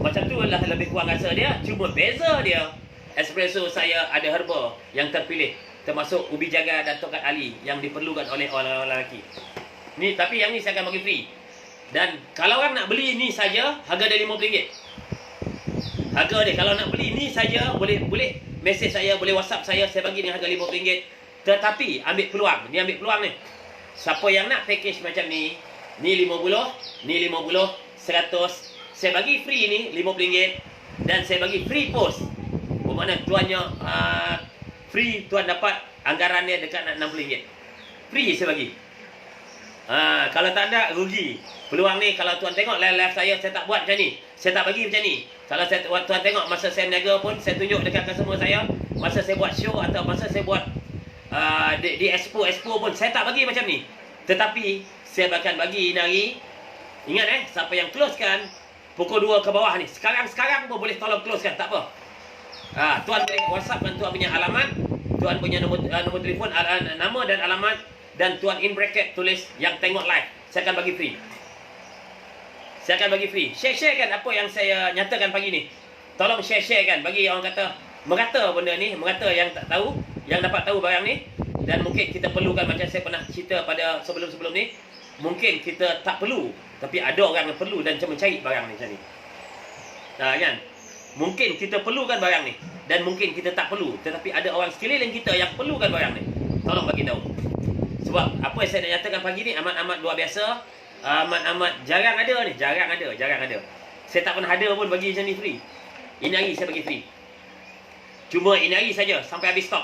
macam tu lah lebih kurang rasa dia. Cuma beza dia, espresso saya ada herba yang terpilih, termasuk ubi jaga dan Tongkat Ali yang diperlukan oleh orang lelaki. Ni tapi yang ni saya akan bagi free. Dan kalau orang nak beli ni saja, harga dia RM50. Harga dia kalau nak beli ni saja, boleh mesej saya, boleh WhatsApp saya bagi dengan harga RM50. Tetapi ambil peluang, ni ambil peluang ni. Siapa yang nak package macam ni 50, ni 50, 100, saya bagi free ni RM50 dan saya bagi free post. Bermakna tuannya free, tuan dapat anggaran dia dekat nak RM60. Free saya bagi. Kalau tak ada, rugi. Peluang ni kalau tuan tengok live saya tak buat macam ni. Saya tak bagi macam ni. Kalau tuan tengok masa saya berniaga pun, saya tunjuk dekat customer saya, masa saya buat show atau masa saya buat di expo pun, saya tak bagi macam ni. Tetapi, saya akan bagi ini hari. Ingat siapa yang closekan, pukul 2 ke bawah ni. Sekarang pun boleh tolong closekan, tak apa. Tuan boleh WhatsApp tuan punya alamat, tuan punya nombor telefon, nama dan alamat, dan tuan in bracket tulis yang tengok live. Saya akan bagi free. Share kan apa yang saya nyatakan pagi ni. Tolong share kan bagi orang kata merata benda ni, merata yang tak tahu, yang dapat tahu barang ni. Dan mungkin kita perlukan, macam saya pernah cerita pada sebelum ni, mungkin kita tak perlu, tapi ada orang yang perlu dan cuma cari barang ni macam ni. Kan? Mungkin kita perlukan barang ni dan mungkin kita tak perlu, tetapi ada orang sekeliling kita yang perlukan barang ni. Tolong bagi tahu. Sebab apa yang saya nak nyatakan pagi ni amat-amat luar biasa, amat-amat jarang ada ni, jarang ada. Saya tak pernah ada pun bagi macam ni free. Ini hari saya bagi free. Cuma ini hari saja sampai habis stok.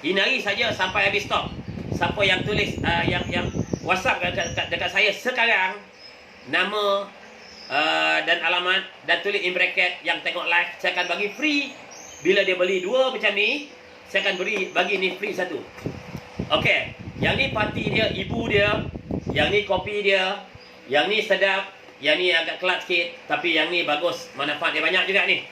Ini hari saja sampai habis stok. Siapa yang tulis yang WhatsApp dekat saya sekarang, nama dan alamat dan tulis in bracket yang tengok live, saya akan bagi free. Bila dia beli dua macam ni, saya akan bagi ni free satu. Okey, yang ni parti dia, ibu dia, yang ni kopi dia, yang ni sedap, yang ni agak kelat sikit, tapi yang ni bagus, manfaat dia banyak juga ni.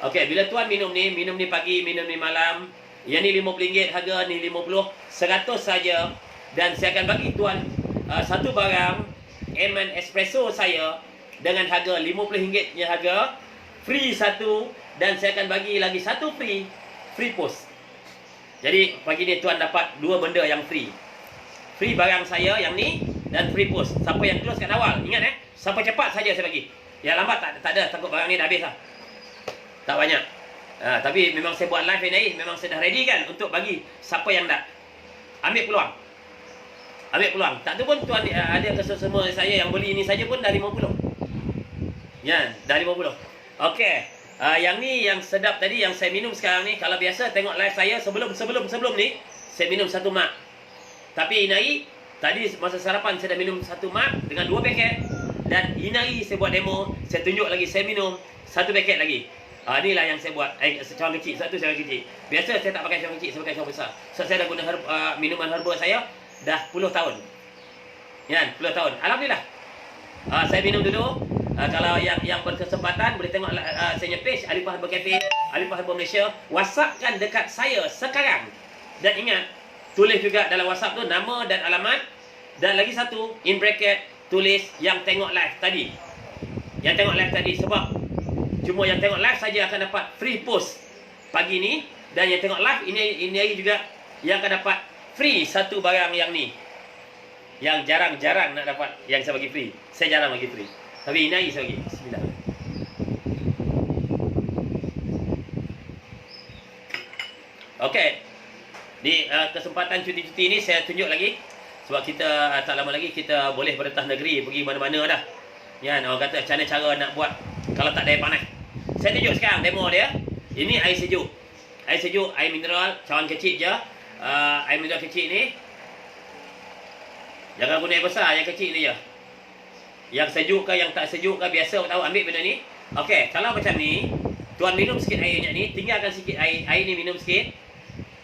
Okey, bila tuan minum ni pagi, minum ni malam, yang ni RM50 harga, ni 50, 100 saja. Dan saya akan bagi tuan satu barang M&M Espresso saya dengan harga RM50 nya harga, free satu, dan saya akan bagi lagi satu free post. Jadi pagi ni tuan dapat dua benda yang free. Free barang saya yang ni dan free post. Siapa yang close kat awal, ingat siapa cepat saja saya bagi. Yang lambat tak ada, takut barang ni dah habis lah. Tak banyak. Tapi memang saya buat live ni, memang saya dah ready kan untuk bagi siapa yang nak. Ambil peluang. Tak tu pun tuan ada kesesama saya yang beli ni saja pun dah 50. Ya, dah 50. Okey. Yang ni yang sedap tadi yang saya minum sekarang ni, kalau biasa tengok live saya sebelum ni saya minum satu mak. Tapi ini tadi masa sarapan saya dah minum satu mak dengan 2 paket, dan ini saya buat demo, saya tunjuk lagi saya minum 1 paket lagi. Inilah yang saya buat. Cawan kecil, satu cawan kecil. Biasa saya tak pakai cawan kecil, saya pakai cawan besar. So saya dah guna minuman herba saya dah 10 tahun. Ya, 10 tahun. Alhamdulillah. Saya minum dulu. Kalau yang berkesempatan boleh tengok saya punya page Alifah Herbal Cafe, Alifah Herbal Malaysia. WhatsAppkan dekat saya sekarang. Dan ingat, tulis juga dalam WhatsApp tu nama dan alamat. Dan lagi satu, in bracket, tulis yang tengok live tadi. Yang tengok live tadi. Sebab cuma yang tengok live saja akan dapat free post pagi ni. Dan yang tengok live ini hari juga yang akan dapat free satu barang yang ni. Yang jarang-jarang nak dapat yang saya bagi free. Saya jarang bagi free. Tapi ini saya bagi. Bismillah. Okey. Di kesempatan cuti-cuti ni saya tunjuk lagi. Sebab kita tak lama lagi kita boleh berentah negeri, pergi mana-mana dah. Ya, orang kata macam mana cara nak buat kalau tak ada air panas. Saya tunjuk sekarang demo dia. Ini air sejuk. Air sejuk, air mineral, cawan kecil je. Air mineral kecil ni. Jangan guna air besar, yang kecil ni je. Yang sejuk ke, yang tak sejuk ke, biasa tahu ambil benda ni. Okey, kalau macam ni, tuan minum sikit airnya ni, tinggalkan sikit air ni minum sikit.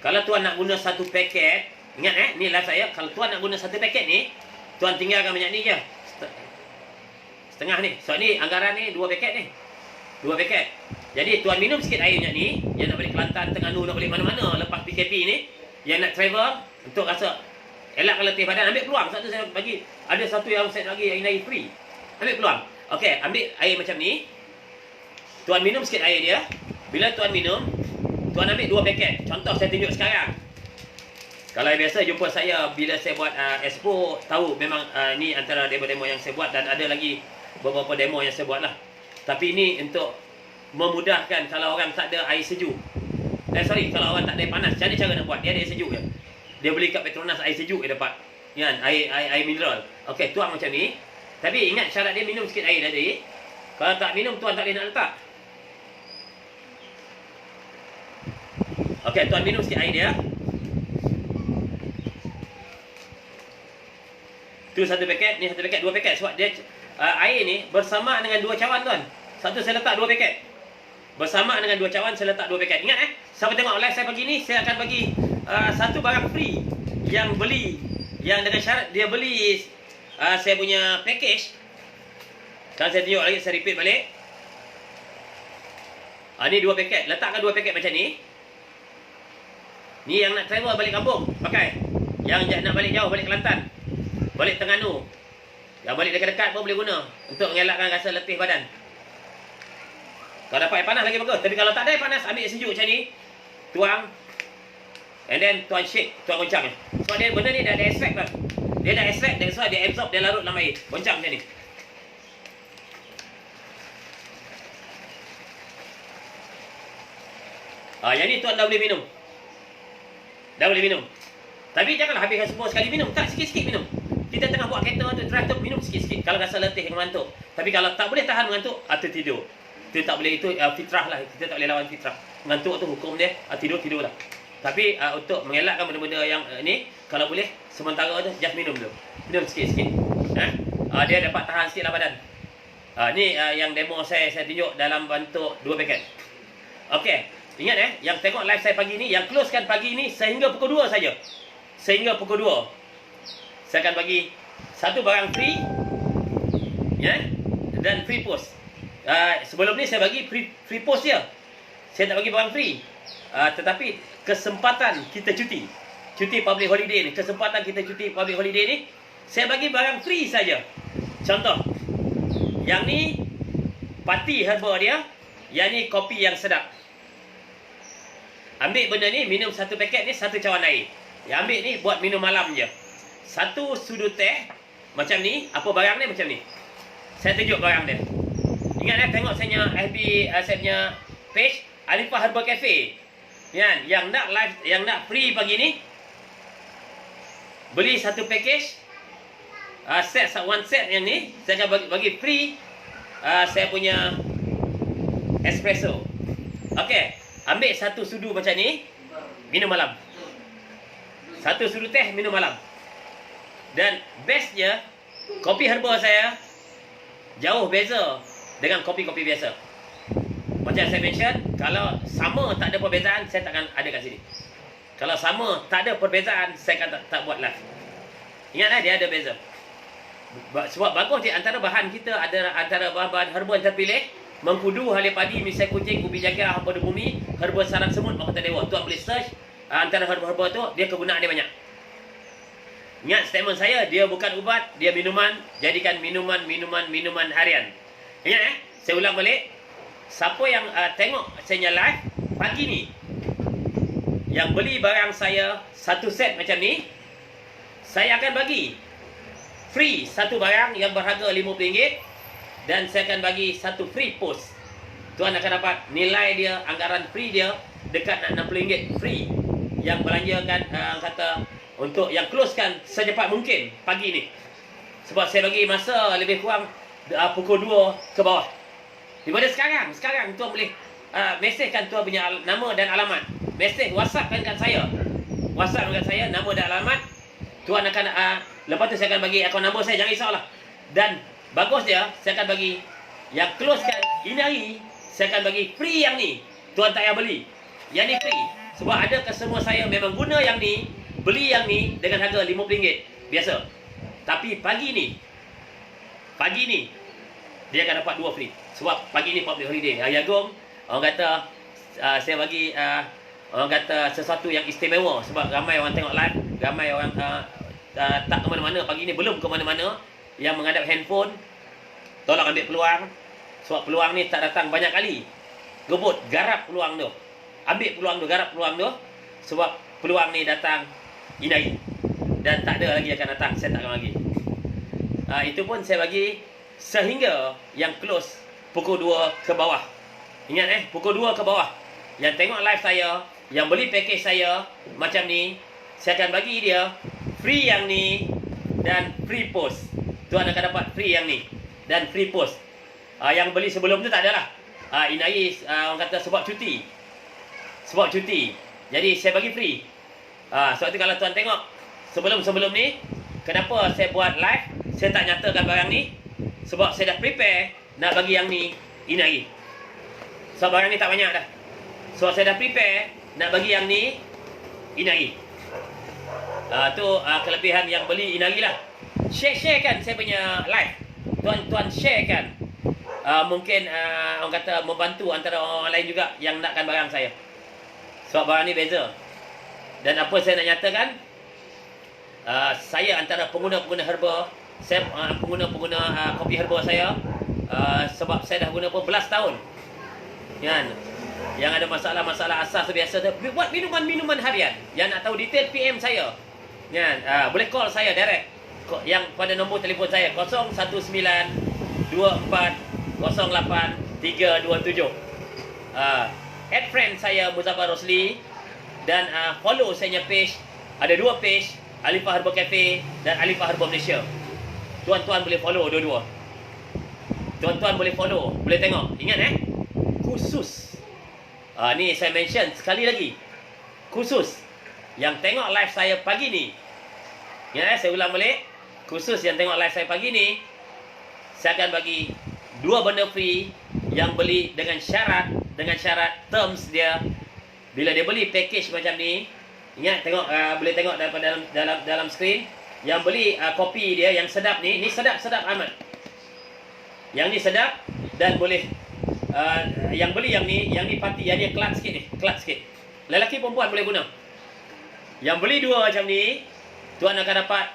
Kalau tuan nak guna satu paket, ingat ni live saya, kalau tuan nak guna satu paket ni, tuan tinggalkan banyak ni je. Setengah ni. So ni anggaran ni 2 paket ni. 2 paket. Jadi tuan minum sikit airnya ni, yang nak balik Kelantan, Terengganu, nak balik mana-mana lepas PKP ni, yang nak travel untuk rasa elakkan letih badan, ambil peluang. Satu saya bagi, ada satu yang saya bagi air free. Ambil peluang. Okey, ambil air macam ni. Tuan minum sikit air dia. Bila tuan minum, tuan ambil 2 paket. Contoh saya tunjuk sekarang. Kalau biasa jumpa saya bila saya buat expo, tahu memang ni antara demo-demo yang saya buat, dan ada lagi beberapa demo yang saya buat lah. Tapi ini untuk memudahkan kalau orang tak ada air sejuk. Kalau orang tak ada air panas, macam mana cara nak buat? Dia ada air sejuk je. Dia beli kat Petronas air sejuk dia dapat. Kan? Air mineral. Okey, tuang macam ni. Tapi ingat syarat dia minum sikit air tadi. Kalau tak minum, tuan tak boleh nak letak. Okey, tuan minum sikit air dia. Tu 1 paket, ni 1 paket, 2 paket. Sebab dia air ni bersama dengan 2 cawan tuan. Satu saya letak 2 paket. Bersama dengan 2 cawan saya letak 2 paket. Ingat siapa tengok live saya pagi ni, saya akan bagi satu barang free. Yang beli, yang dengan syarat dia beli saya punya package. Kan saya tunjuk lagi, saya repeat balik. Ni 2 paket, letakkan 2 paket macam ni. Ni yang nak travel balik kampung, pakai. Yang nak balik jauh, balik Kelantan, balik Terengganu, yang balik dekat-dekat pun boleh guna untuk mengelakkan rasa letih badan. Kalau dapat air panas lagi bagus. Tapi kalau tak ada air panas, ambil air sejuk macam ni, tuang, and then tuan shake, tuan goncang. Sebab dia benda ni dah ada extract kan. Dia dah extract, that's why dia absorb, dia larut dalam air. Goncang macam ni. Yang ni tuan dah boleh minum. Dah boleh minum. Tapi janganlah habiskan semua sekali minum. Tak, sikit-sikit minum. Kita tengah buat kereta tu, drive tu, minum sikit-sikit. Kalau rasa letih, mengantuk. Tapi kalau tak boleh tahan mengantuk, tu tidur. Itu tak boleh, itu fitrah lah. Kita tak boleh lawan fitrah. Mengantuk tu hukum dia, tidur lah. Tapi untuk mengelakkan benda-benda yang ni, kalau boleh, sementara tu, just minum dulu. Minum sikit-sikit. Dia dapat tahan sikit lah badan. Ni yang demo saya tunjuk dalam bentuk 2 paket. Okey. Ingat yang tengok live saya pagi ni, yang closekan pagi ni sehingga pukul 2 saja. Sehingga pukul 2. Saya akan bagi satu barang free, dan free post. Sebelum ni saya bagi free post dia. Saya tak bagi barang free. Tetapi kesempatan kita cuti public holiday ni, kesempatan kita cuti public holiday ni, saya bagi barang free saja. Contoh, yang ni pati herba dia, yang ni kopi yang sedap. Ambil benda ni, minum satu paket ni, satu cawan air. Yang ambil ni buat minum malam je. Satu sudu teh macam ni, apa barang ni macam ni. Saya tunjuk barang dia. Ingat tengok saya punya FB, saya punya page Alifah Herbal Cafe. Yang nak live, yang nak free pagi ni, beli satu package, one set yang ni, saya akan bagi free saya punya espresso. Okey. Ambil satu sudu macam ni, minum malam. Satu sudu teh, minum malam. Dan bestnya, kopi herba saya jauh beza dengan kopi-kopi biasa. Macam saya mention, kalau sama tak ada perbezaan, saya takkan ada kat sini. Kalau sama tak ada perbezaan, saya akan tak buat live. Ingatlah dia ada beza. Sebab bagus di antara bahan kita, ada antara bahan-bahan herba yang terpilih, mengkudu, halih padi, misai kucing, ubi jaga, herba bumi, herba sarang semut, makota dewa. Tuan boleh search antara herba-herba tu, dia kegunaan dia banyak. Ingat statement saya, dia bukan ubat, dia minuman. Jadikan minuman harian. Ingat saya ulang balik. Siapa yang tengok saya live pagi ni, yang beli barang saya satu set macam ni, saya akan bagi free satu barang yang berharga RM50. Dan saya akan bagi satu free post. Tuan akan dapat nilai dia, anggaran free dia dekat nak RM60 free. Yang belanjakan kata untuk yang closekan secepat mungkin pagi ni. Sebab saya bagi masa lebih kurang pukul 2 ke bawah. Daripada sekarang tuan boleh mesejkan tuan punya nama dan alamat. Mesej WhatsAppkan kat saya. WhatsApp kat saya nama dan alamat. Tuan akan lepas tu saya akan bagi akaun nombor saya, jangan risaulah. Dan bagus dia, saya akan bagi yang closekan ini hari, saya akan bagi free yang ni. Tuan tak payah beli. Yang ni free. Sebab ada customer saya memang guna yang ni, beli yang ni dengan harga RM50 biasa. Tapi pagi ni dia akan dapat 2 free. Sebab pagi ni public holiday. Hari Agung, orang kata saya bagi orang kata sesuatu yang istimewa. Sebab ramai orang tengok live, ramai orang tak ke mana-mana pagi ni, belum ke mana-mana. Yang menghadap handphone, tolong ambil peluang. Sebab peluang ni tak datang banyak kali. Gebut, garap peluang tu. Ambil peluang tu, garap peluang tu. Sebab peluang ni datang ini hari. Dan tak ada lagi akan datang, saya tak akan bagi. Itu pun saya bagi sehingga yang close pukul 2 ke bawah. Ingat pukul 2 ke bawah. Yang tengok live saya, yang beli package saya macam ni, saya akan bagi dia free yang ni dan free post. Tuan akan dapat free yang ni dan free post. Yang beli sebelum tu tak adalah. Ini orang kata sebab cuti. Jadi saya bagi free. Sebab tu kalau tuan tengok sebelum ni, kenapa saya buat live, saya tak nyatakan barang ni, sebab saya dah prepare nak bagi yang ni ini hari. Sebab barang ni tak banyak dah. Sebab saya dah prepare nak bagi yang ni ini hari. Tu kelebihan yang beli ini hari lah. Share kan saya punya live. Tuan sharekan. Mungkin orang kata membantu antara orang lain juga yang nakkan barang saya. Sebab barang ni beza. Dan apa saya nak nyatakan, saya antara pengguna-pengguna herba, saya pengguna-pengguna kopi herba saya, sebab saya dah guna belas tahun. Kan? Yang ada masalah-masalah asas tu biasa tu, buat minuman harian. Yang nak tahu detail PM saya. Kan? Boleh call saya direct. Yang pada nombor telefon saya 019 24 08 327. add friend saya Muzaffar Rosli dan follow saya punya page. Ada 2 page, Alifah Herbal Cafe dan Alifah Herbal Malaysia. Tuan-tuan boleh follow dua-dua. Tuan-tuan boleh follow, boleh tengok. Ingat khusus. Ni saya mention sekali lagi. Khusus yang tengok live saya pagi ni. Ingat saya ulang balik. Khusus yang tengok live saya pagi ni, saya akan bagi 2 benda free yang beli dengan syarat terms dia. Bila dia beli package macam ni, ingat tengok, boleh tengok dalam skrin. Yang beli kopi dia yang sedap ni sedap amat. Yang ni sedap dan boleh yang beli yang ni party, yang ni kelat sikit. Lelaki perempuan boleh guna. Yang beli 2 macam ni, tuan akan dapat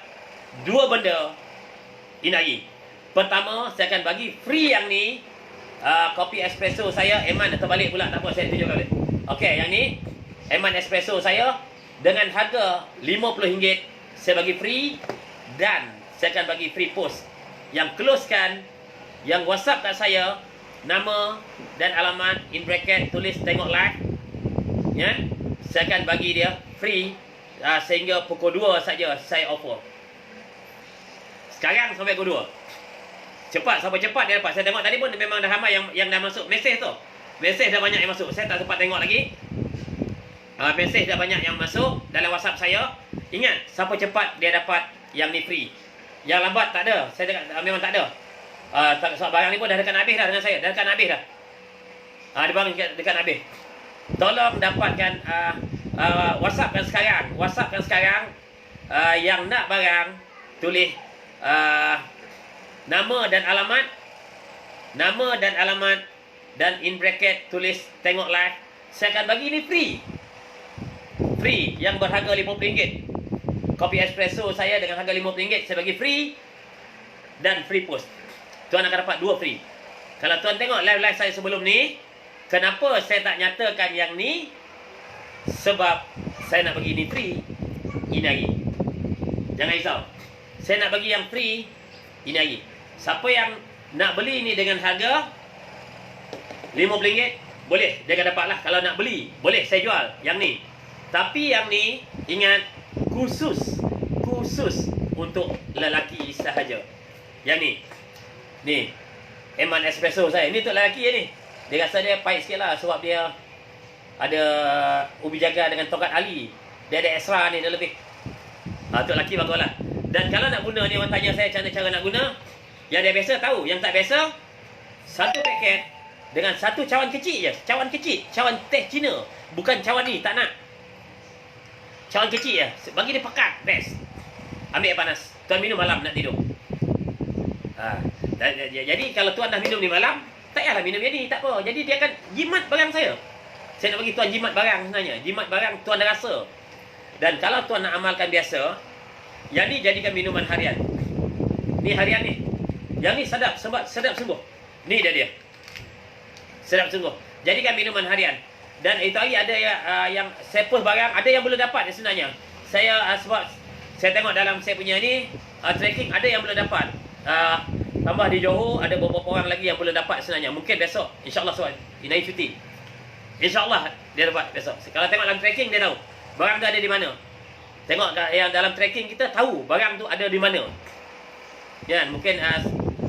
2 benda inagi. Pertama, saya akan bagi free yang ni, kopi espresso saya, Eman terbalik pula, tak apa saya tunjuk balik. Okey, yang ni Eman espresso saya dengan harga RM50 saya bagi free, dan saya akan bagi free post. Yang closekan, yang WhatsApp kat saya, nama dan alamat in bracket tulis tengok live, ya, saya akan bagi dia free sehingga pukul 2 saja saya offer. Sekarang sampai pukul 2. Cepat, sampai cepat dia dapat. Saya tengok tadi pun memang dah ramai yang dah masuk mesej tu. Mesej dah banyak yang masuk. Saya tak sempat tengok lagi. Mesej dah banyak yang masuk dalam WhatsApp saya. Ingat, sampai cepat dia dapat yang ni free. Yang lambat tak ada. Saya cakap memang tak ada. Sebab barang ni pun dah dekat habis dah dengan saya. Dah dekat habis dah. Dia barang dekat habis. Tolong dapatkan WhatsAppkan sekarang. Yang nak barang, tulis nama dan alamat, dan in bracket tulis tengok live. Saya akan bagi ni free yang berharga RM50. Kopi espresso saya dengan harga RM50 saya bagi free, dan free post. Tuan akan dapat 2 free. Kalau tuan tengok live saya sebelum ni, kenapa saya tak nyatakan yang ni? Sebab saya nak bagi ni free. Ini lagi, jangan risau. Saya nak bagi yang free. Ini lagi. Siapa yang nak beli ni dengan harga RM50, boleh, dia akan dapat lah. Kalau nak beli, boleh saya jual yang ni. Tapi yang ni, ingat, khusus untuk lelaki sahaja. Yang ni Eman espresso saya. Ni untuk lelaki ni. Dia rasa dia pahit sikit lah, sebab dia ada ubi jaga dengan tongkat Ali. Dia ada extra ni, dia lebih. Untuk lelaki bagus lah. Dan kalau nak guna ni, orang tanya saya cara nak guna. Yang dia biasa tahu, yang tak biasa, 1 paket dengan 1 cawan kecil je. Cawan teh Cina. Bukan cawan ni, tak nak. Cawan kecil je. Bagi dia pekat, best. Ambil air panas. Tuan minum malam nak tidur. Jadi kalau tuan dah minum ni malam, tak payahlah minum jadi, tak apa. Jadi dia akan jimat barang saya. Saya nak bagi tuan jimat barang sebenarnya. Jimat barang tuan dah rasa. Dan kalau tuan nak amalkan biasa, yang ni jadikan minuman harian. Ni harian ni. Yang ni sedap sungguh. Ni dia. Sedap sungguh. Jadikan minuman harian. Dan itu lagi ada yang saya post barang, ada yang belum dapat sebenarnya. Saya sebab saya tengok dalam saya punya ni tracking, ada yang belum dapat. Tambah di Johor ada beberapa orang lagi yang belum dapat sebenarnya. Mungkin besok, insya-Allah soal Inai cuti. Insya-Allah dia dapat besok. Kalau tengok dalam tracking dia tahu barang tu ada di mana. Tengok yang dalam tracking kita tahu barang tu ada di mana. Ya, mungkin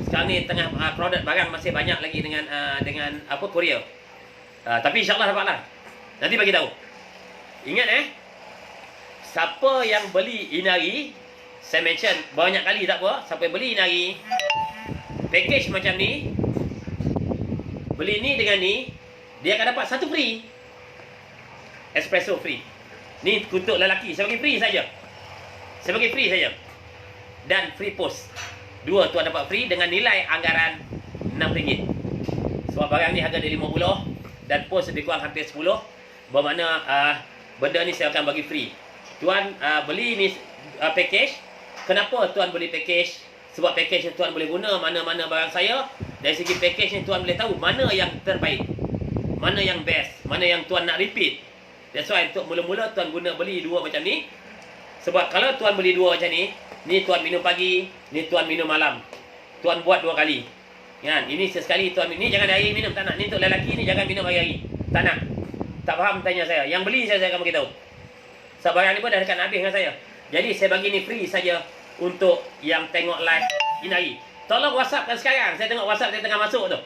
sekarang ni tengah produk barang masih banyak lagi dengan apa Korea. Tapi insya-Allah dapatlah. Nanti bagi tahu. Ingat siapa yang beli Inari, saya mention banyak kali tak apa, siapa yang beli Inari package macam ni, beli ni dengan ni, dia akan dapat 1 free. Espresso free. Ni untuk lelaki, saya bagi free saja. Dan free post. 2 tuan dapat free dengan nilai anggaran RM6. Sebab barang ni harga dia RM50 dan post lebih kurang hampir 10. Bermakna benda ni saya akan bagi free. Tuan beli ni package. Kenapa tuan beli package? Sebab package ni tuan boleh guna mana-mana barang saya. Dari segi package ni tuan boleh tahu mana yang terbaik, mana yang best, mana yang tuan nak repeat. That's why untuk mula-mula tuan beli 2 macam ni. Sebab kalau tuan beli 2 macam ni tuan minum pagi, ni tuan minum malam. Tuan buat 2 kali. Kan? Ini sesekali tuan, ni jangan hari minum, tak nak. Ni untuk lelaki ni jangan minum hari-hari. Tak nak. tak faham tanya saya. Yang beli saya akan beritahu. Sebab barang ni pun dah dekat nak habis dengan saya. Jadi saya bagi ni free saja untuk yang tengok live ini hari. Tolong WhatsAppkan sekarang. Saya tengok WhatsApp saya tengah masuk tu.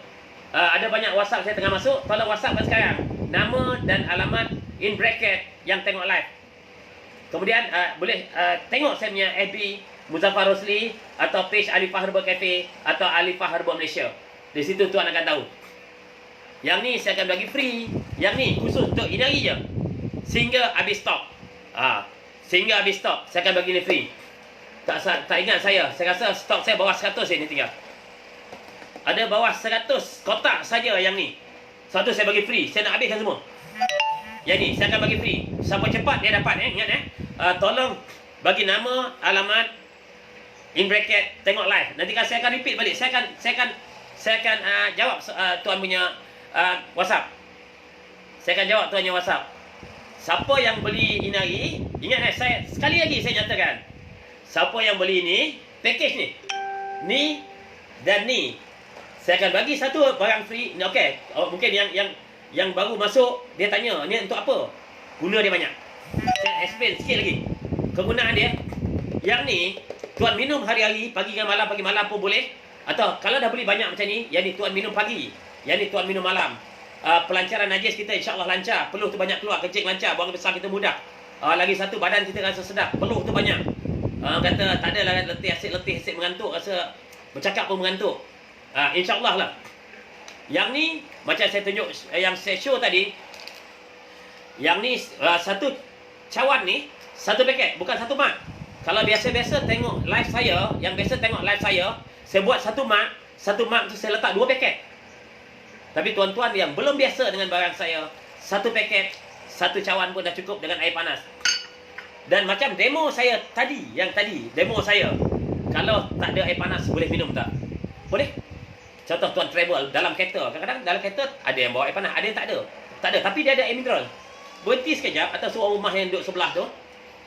Ada banyak WhatsApp saya tengah masuk. Tolong WhatsAppkan sekarang. Nama dan alamat in bracket yang tengok live. Kemudian boleh tengok saya punya FB Muzaffar Rosli atau page Alifah Herbal Cafe atau Alifah Herbal Malaysia. Di situ tuan akan tahu. Yang ni saya akan bagi free. Yang ni khusus untuk ini hari je. Sehingga habis stok. Sehingga habis stok saya akan bagi ni free. Tak ingat saya rasa stok saya bawah 100 ini tinggal. Ada bawah 100 kotak saja yang ni. Satu saya bagi free. Saya nak habiskan semua. Yang ni saya akan bagi free. Siapa cepat dia dapat ingat tolong bagi nama, alamat in bracket tengok live. Nanti kan saya akan repeat balik. Saya akan jawab tuan punya WhatsApp. Saya akan jawab tuan punya WhatsApp. Siapa yang beli ini hari, ingat saya sekali lagi saya nyatakan. Siapa yang beli ni, package ni dan ni, saya akan bagi satu barang free. Okey, mungkin yang baru masuk dia tanya, ni untuk apa? Guna dia banyak. Saya explain sikit lagi. Kegunaan dia. Yang ni tuan minum hari-hari, pagi dengan malam, pagi malam pun boleh. Atau kalau dah beli banyak macam ni, yang ni tuan minum pagi, yang ni tuan minum malam. Pelancaran najis kita insya-Allah lancar. Peluh tu banyak keluar, kencing lancar, buang besar kita mudah. Lagi satu, badan kita rasa sedap, peluh tu banyak. Kata tak adalah letih asyik mengantuk, rasa bercakap pun mengantuk. InsyaAllah lah. Yang ni macam saya tunjuk, yang saya show tadi. Yang ni satu cawan ni, satu paket, bukan satu mak. Kalau biasa-biasa tengok live saya, yang biasa tengok live saya buat satu mak tu saya letak 2 paket. Tapi tuan-tuan yang belum biasa dengan barang saya, satu paket, satu cawan pun dah cukup dengan air panas. Dan macam demo saya tadi, demo saya, kalau tak ada air panas boleh minum tak? Boleh? Contoh tuan travel dalam kereta, kadang-kadang dalam kereta ada yang bawa air panas, ada yang tak ada. Tak ada, tapi dia ada air mineral. Berhenti sekejap atau suruh rumah yang duduk sebelah tu,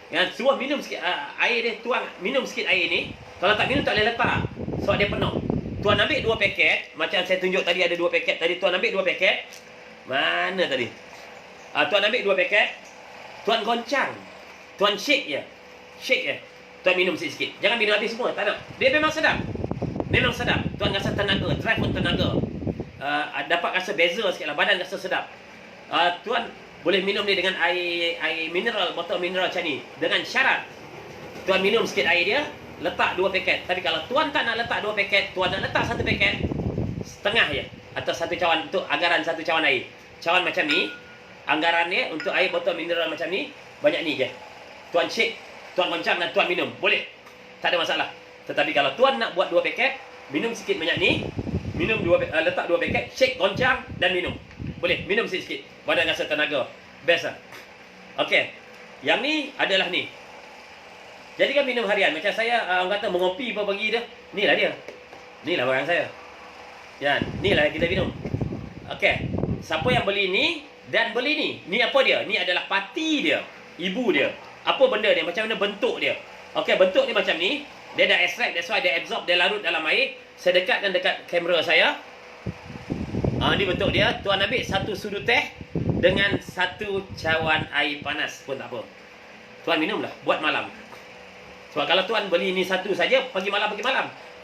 yang suruh minum sikit air dia, tuang minum sikit air ni. Kalau tak minum tak boleh letak sebab dia penuh. Tuan ambil 2 paket, macam saya tunjuk tadi ada 2 paket tadi, tuan ambil 2 paket. Mana tadi? Tuan ambil 2 paket, tuan goncang. Tuan shake je. Tuan minum sikit-sikit. Jangan minum habis semua, tak nak. Dia memang sedap. Tuan rasa tenaga, drive pun tenaga. Dapat rasa beza sikit lah, badan rasa sedap. Tuan boleh minum ni dengan air mineral, botol mineral macam ni. Dengan syarat, tuan minum sikit air dia, letak 2 paket. Tapi kalau tuan tak nak letak 2 paket, tuan nak letak 1 paket, setengah je. Atau 1 cawan, untuk anggaran 1 cawan air. Cawan macam ni, anggaran dia untuk air botol mineral macam ni, banyak ni je. Tuan shake, tuan goncang dan tuan minum. Boleh. Tak ada masalah. Tetapi kalau tuan nak buat 2 paket, minum sikit banyak ni, letak 2 paket, shake, goncang dan minum. Boleh, minum sikit-sikit. Badan rasa tenaga. Best lah. Okey. Yang ni adalah ni. Jadi kan minum harian. Macam saya, orang kata mengopi apa bagi dia. Ni lah dia. Ni lah barang saya. Ya, ni lah kita minum. Okey. Siapa yang beli ni dan beli ni. Ni apa dia? Ni adalah pati dia. Ibu dia. Apa benda dia? Macam mana bentuk dia? Okey, bentuk dia macam ni. Dia dah extract, that's why dia absorb, dia larut dalam air. Saya dekatkan dekat kamera saya. Ni bentuk dia. Tuan ambil 1 sudu teh dengan 1 cawan air panas pun tak apa. Tuan minumlah, buat malam. Sebab kalau tuan beli ni satu saja, pagi malam.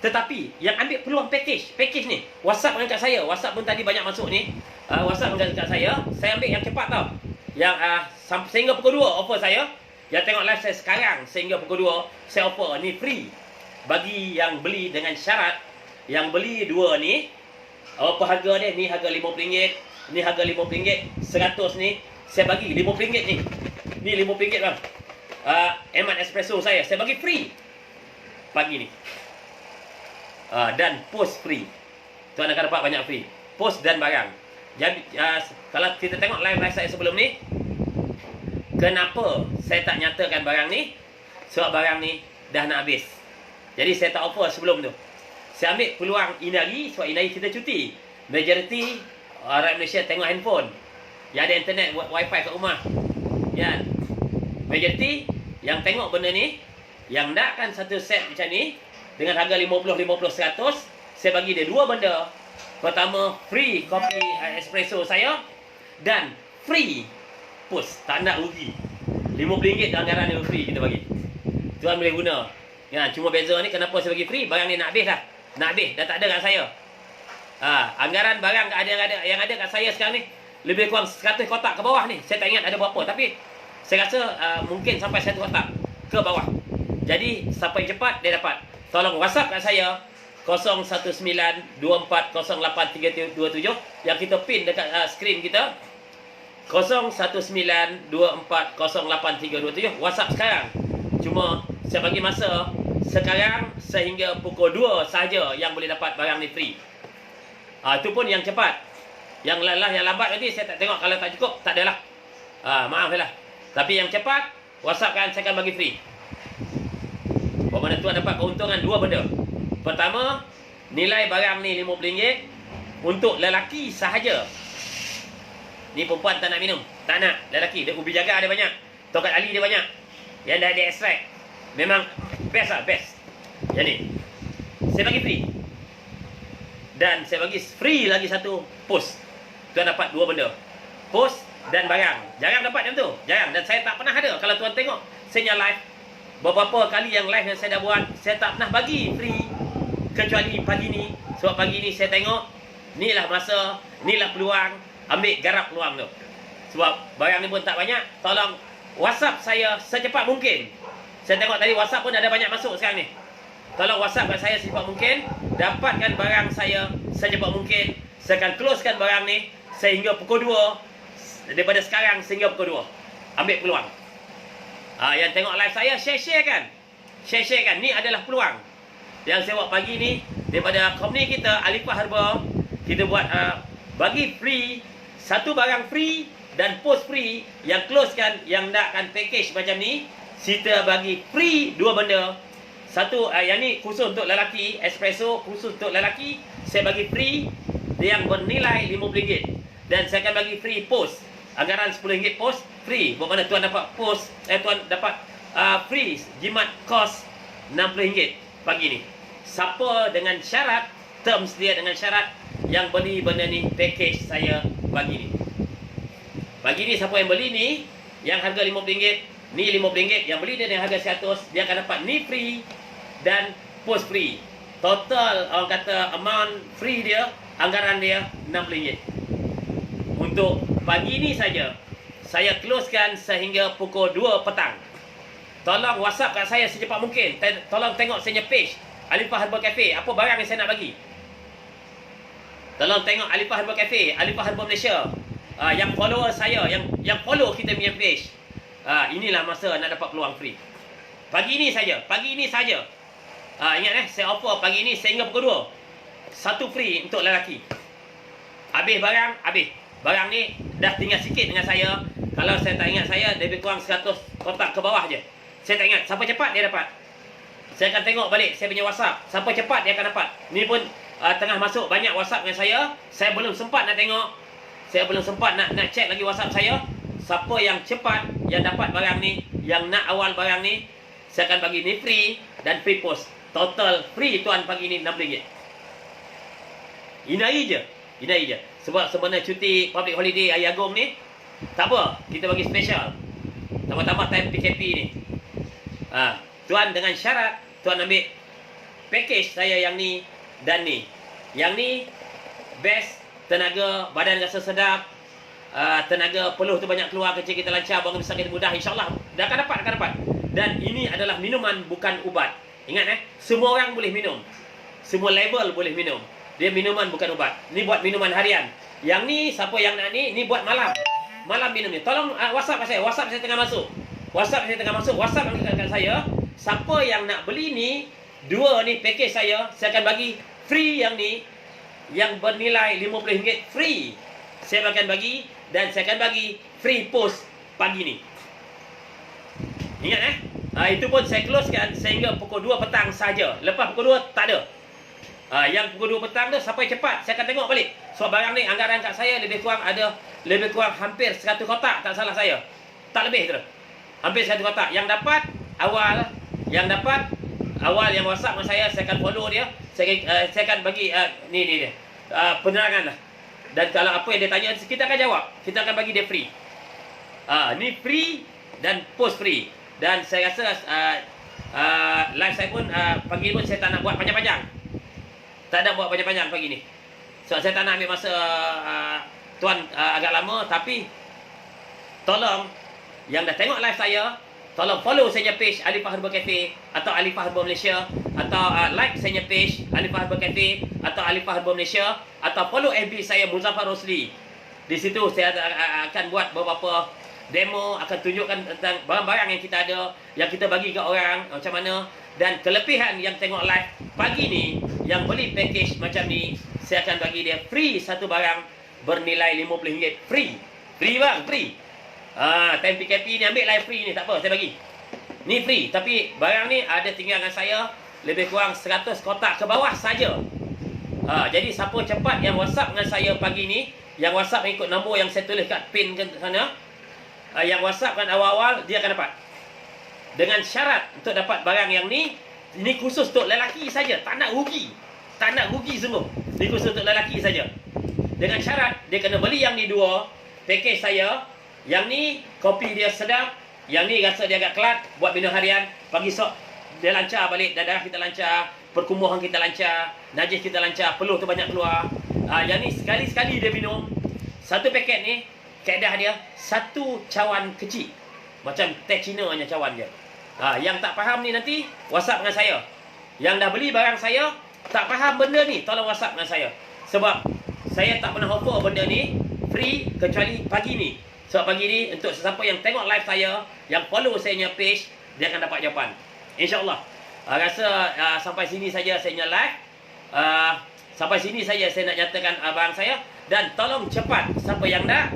Tetapi yang ambil peluang package ni, WhatsApp dengan kat saya. WhatsApp pun tadi banyak masuk ni. WhatsApp dengan kat saya ambil yang cepat tau. Yang sehingga pukul 2 offer saya. Yang tengok live saya sekarang sehingga pukul 2 saya offer ni free bagi yang beli dengan syarat yang beli 2 ni. Apa harga dia? Ni harga RM50, ni harga RM50, 100 ni saya bagi RM50 ni. Ni RM50 bang. Eman espresso saya bagi free pagi ni. Dan post free. Tuan akan dapat banyak free. Post dan barang. Jadi kalau kita tengok live saya sebelum ni, kenapa saya tak nyatakan barang ni? Sebab barang ni dah nak habis. Jadi saya tak offer sebelum tu. Saya ambil peluang Inari sebab Inari kita cuti. Majority rakyat Malaysia tengok handphone. Yang ada internet, wifi kat rumah. Ya. Majority yang tengok benda ni, yang nakkan satu set macam ni dengan harga 50, 100, saya bagi dia 2 benda. Pertama, free kopi espresso saya dan free post. Tak nak rugi. RM50 anggaran yang free kita bagi. Tuan boleh guna. Ya, cuma beza ni kenapa saya bagi free? Barang ni nak habis dah. Nak habis. Dah tak ada kat saya. Anggaran barang yang ada kat saya sekarang ni lebih kurang 100 kotak ke bawah ni. Saya tak ingat ada berapa. Tapi saya rasa mungkin sampai 1 kotak ke bawah. Jadi siapa yang cepat dia dapat. Tolong WhatsApp kat saya 01924083327 yang kita pin dekat skrin kita. 01924083327. WhatsApp sekarang. Cuma saya bagi masa sekarang sehingga pukul 2 saja yang boleh dapat barang ni free. Itu pun yang cepat. Yang lambat nanti saya tak tengok, kalau tak cukup tak adalah. Maaf lah. Tapi yang cepat WhatsApp kan saya akan bagi free. Bermakna tuan dapat keuntungan 2 benda. Pertama, nilai barang ni RM50 untuk lelaki sahaja. Ni perempuan tak nak minum. Tak nak. Lelaki. Dia ubi jaga ada banyak. Tokat ali dia banyak. Yang dah dia extract. Memang best lah. Best. Yang ni. Saya bagi free. Dan saya bagi free lagi satu post. Tuan dapat 2 benda. Post dan barang. Jarang dapat macam tu. Jarang. Dan saya tak pernah ada. Kalau tuan tengok saya live, beberapa kali yang live yang saya dah buat, saya tak pernah bagi free. Kecuali pagi ni. Sebab pagi ni saya tengok, inilah masa, inilah peluang. Ambil garap peluang tu. Sebab barang ni pun tak banyak. Tolong WhatsApp saya secepat mungkin. Saya tengok tadi WhatsApp pun ada banyak masuk sekarang ni. Tolong WhatsApp kat saya secepat mungkin. Dapatkan barang saya secepat mungkin. Saya akan closekan barang ni sehingga pukul 2. Daripada sekarang sehingga pukul 2. Ambil peluang. Yang tengok live saya, share kan. Share kan. Ni adalah peluang. Yang saya buat pagi ni, daripada company kita, Alifah Herbal, kita buat bagi free, satu barang free dan post free. Yang closekan, yang nakkan package macam ni, kita bagi free 2 benda. Satu, yang ni khusus untuk lelaki, espresso khusus untuk lelaki. Saya bagi free yang bernilai RM50. Dan saya akan bagi free post. Anggaran RM10 post, free. Bermakna tuan dapat post, tuan dapat free jimat kos RM60 pagi ni. Siapa dengan syarat, terms dia dengan syarat yang beli benda ni, package saya bagi ni. Pagi ni siapa yang beli ni, yang harga RM50, ni RM50, yang beli dia dengan harga RM100, dia akan dapat ni free dan post free. Total orang kata amount free dia, anggaran dia RM60. Untuk pagi ni saja, saya closekan sehingga pukul 2 petang. Tolong WhatsApp kat saya secepat mungkin. Tolong tengok saya page Alifah Herbal Cafe. Apa barang yang saya nak bagi? Tolong tengok Alifah Herbal Cafe, Alifah Herbal Malaysia. Yang follower saya, yang follow kita punya page. Inilah masa nak dapat peluang free. Pagi ni saja, pagi ni saja. Ingat saya offer pagi ni sehingga pukul 2. Satu free untuk lelaki. Habis barang, habis. Barang ni dah tinggal sikit dengan saya. Kalau saya tak ingat saya, lebih kurang 100 kotak ke bawah je. Saya tak ingat. Siapa cepat dia dapat. Saya akan tengok balik saya punya WhatsApp. Siapa cepat dia akan dapat. Ni pun tengah masuk banyak WhatsApp dengan saya. Saya belum sempat nak tengok. Saya belum sempat nak check lagi WhatsApp saya. Siapa yang cepat yang dapat barang ni, yang nak awal barang ni, saya akan bagi ni free dan free post. Total free tuan pagi ni RM60. Inai je. Inai je. Sebab sebenarnya cuti public holiday Hari Agong ni, tak apa, kita bagi special. Tambah-tambah time PKP ni. Tuan dengan syarat, tuan ambil package saya yang ni dan ni. Yang ni best, tenaga, badan rasa sedap, tenaga peluh tu banyak keluar, kecil kita lancar, bangun besar kita mudah, insyaAllah dah akan dapat. Dan ini adalah minuman bukan ubat. Ingat semua orang boleh minum. Semua level boleh minum. Dia minuman bukan ubat. Ni buat minuman harian. Yang ni siapa yang nak ni buat malam. Malam minum ni. Tolong WhatsApp saya. WhatsApp saya tengah masuk. WhatsApp kat saya. Siapa yang nak beli ni, 2 ni package saya akan bagi free yang ni, yang bernilai RM50 free. Saya akan bagi dan saya akan bagi free post pagi ni. Ingat itu pun saya closekan sehingga pukul 2 petang saja. Lepas pukul 2 tak ada. Yang pukul 2 petang tu sampai cepat saya akan tengok balik. So barang ni anggaran kat saya lebih kurang hampir 100 kotak tak salah saya. Tak lebih tu. Hampir 100 kotak. Yang dapat awal yang WhatsApp dengan saya akan follow dia. Saya akan bagi ni dia. Penerangan lah. Dan kalau apa yang dia tanya kita akan jawab. Kita akan bagi dia free. Ni free dan post free. Dan saya rasa live saya pun pagi pun saya tak nak buat panjang-panjang. Tak ada buat panjang-panjang pagi ni. So saya tak nak ambil masa tuan agak lama, tapi tolong yang dah tengok live saya, tolong follow saya page Alifah Herbal Cafe atau Alifah Herbal Malaysia, atau like saya page Alifah Herbal Cafe atau Alifah Herbal Malaysia, atau follow FB saya Muzaffar Rosli. Di situ saya akan buat beberapa demo, akan tunjukkan tentang barang-barang yang kita ada, yang kita bagi ke orang macam mana. Dan kelebihan yang tengok live pagi ni, yang beli package macam ni, saya akan bagi dia free satu barang bernilai RM50. Free bang, free. Time PKP ni ambil live free ni, tak apa, saya bagi. Ni free, tapi barang ni ada tinggal dengan saya lebih kurang 100 kotak ke bawah saja. Jadi siapa cepat yang WhatsApp dengan saya pagi ni, yang WhatsApp ikut nombor yang saya tulis kat pin ke sana, yang WhatsApp kan awal-awal, dia akan dapat. Dengan syarat untuk dapat barang yang ni khusus untuk lelaki saja, tak nak rugi. Tak nak rugi sungguh. Ni khusus untuk lelaki saja. Dengan syarat dia kena beli yang ni dua, package saya. Yang ni kopi dia sedap, yang ni rasa dia agak kelat, buat minum harian, pagi esok dia lancar balik, darah kita lancar, perkumuhan kita lancar, najis kita lancar, peluh tu banyak keluar. Yang ni sekali-sekali dia minum. Satu paket ni, kaedah dia satu cawan kecil. Macam teh Cina hanya cawan dia. Yang tak faham ni nanti WhatsApp dengan saya. Yang dah beli barang saya, tak faham benda ni, tolong WhatsApp dengan saya. Sebab saya tak pernah offer benda ni free kecuali pagi ni. Sebab pagi ni untuk sesiapa yang tengok live saya, yang follow saya punya page, dia akan dapat jawapan. InsyaAllah. Rasa sampai sini saja saya punya live. Sampai sini saja saya nak nyatakan barang saya. Dan tolong cepat, siapa yang nak,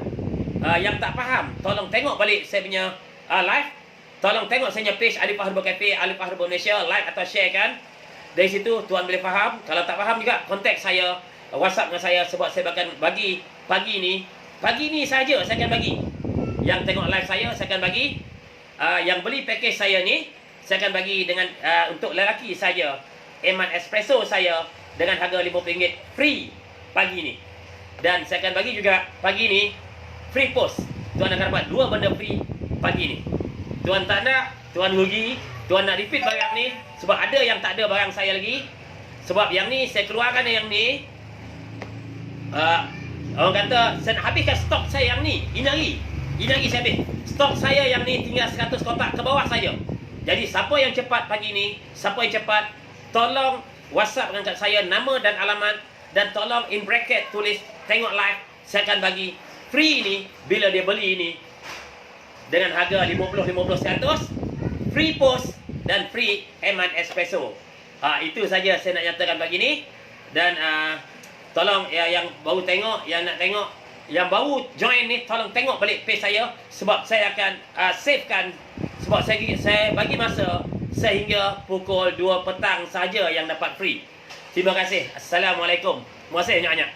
yang tak faham, tolong tengok balik saya punya live. Tolong tengok saya punya page Alifah Herbal Cafe, Alifah Herbal Malaysia, like atau share kan. Dari situ tuan boleh faham. Kalau tak faham juga, kontak saya, WhatsApp dengan saya, sebab saya akan bagi pagi ni saja saya akan bagi. Yang tengok live saya akan bagi. Yang beli package saya ni, saya akan bagi dengan untuk lelaki saja. Eman Espresso saya dengan harga RM50 free pagi ni. Dan saya akan bagi juga pagi ni free post. Tuan akan dapat 2 benda free pagi ni. Tuan tak nak, tuan rugi. Tuan nak repeat barang ni, sebab ada yang tak ada barang saya lagi. Sebab yang ni saya keluarkan yang ni, orang kata saya nak habiskan stok saya yang ni. Ini lagi saya habis. Stok saya yang ni tinggal 100 kotak ke bawah saja. Jadi siapa yang cepat pagi ni, siapa yang cepat, tolong WhatsApp dengan kat saya nama dan alamat. Dan tolong in bracket tulis tengok live. Saya akan bagi free ni bila dia beli ni dengan harga 50-100, free post dan free Eman Espresso. Itu saja saya nak nyatakan pagi ni. Dan tolong yang baru tengok, yang nak tengok, yang baru join ni, tolong tengok balik page saya. Sebab saya akan savekan. Sebab saya bagi masa sehingga pukul 2 petang saja yang dapat free. Terima kasih. Assalamualaikum. Terima kasih banyak-banyak.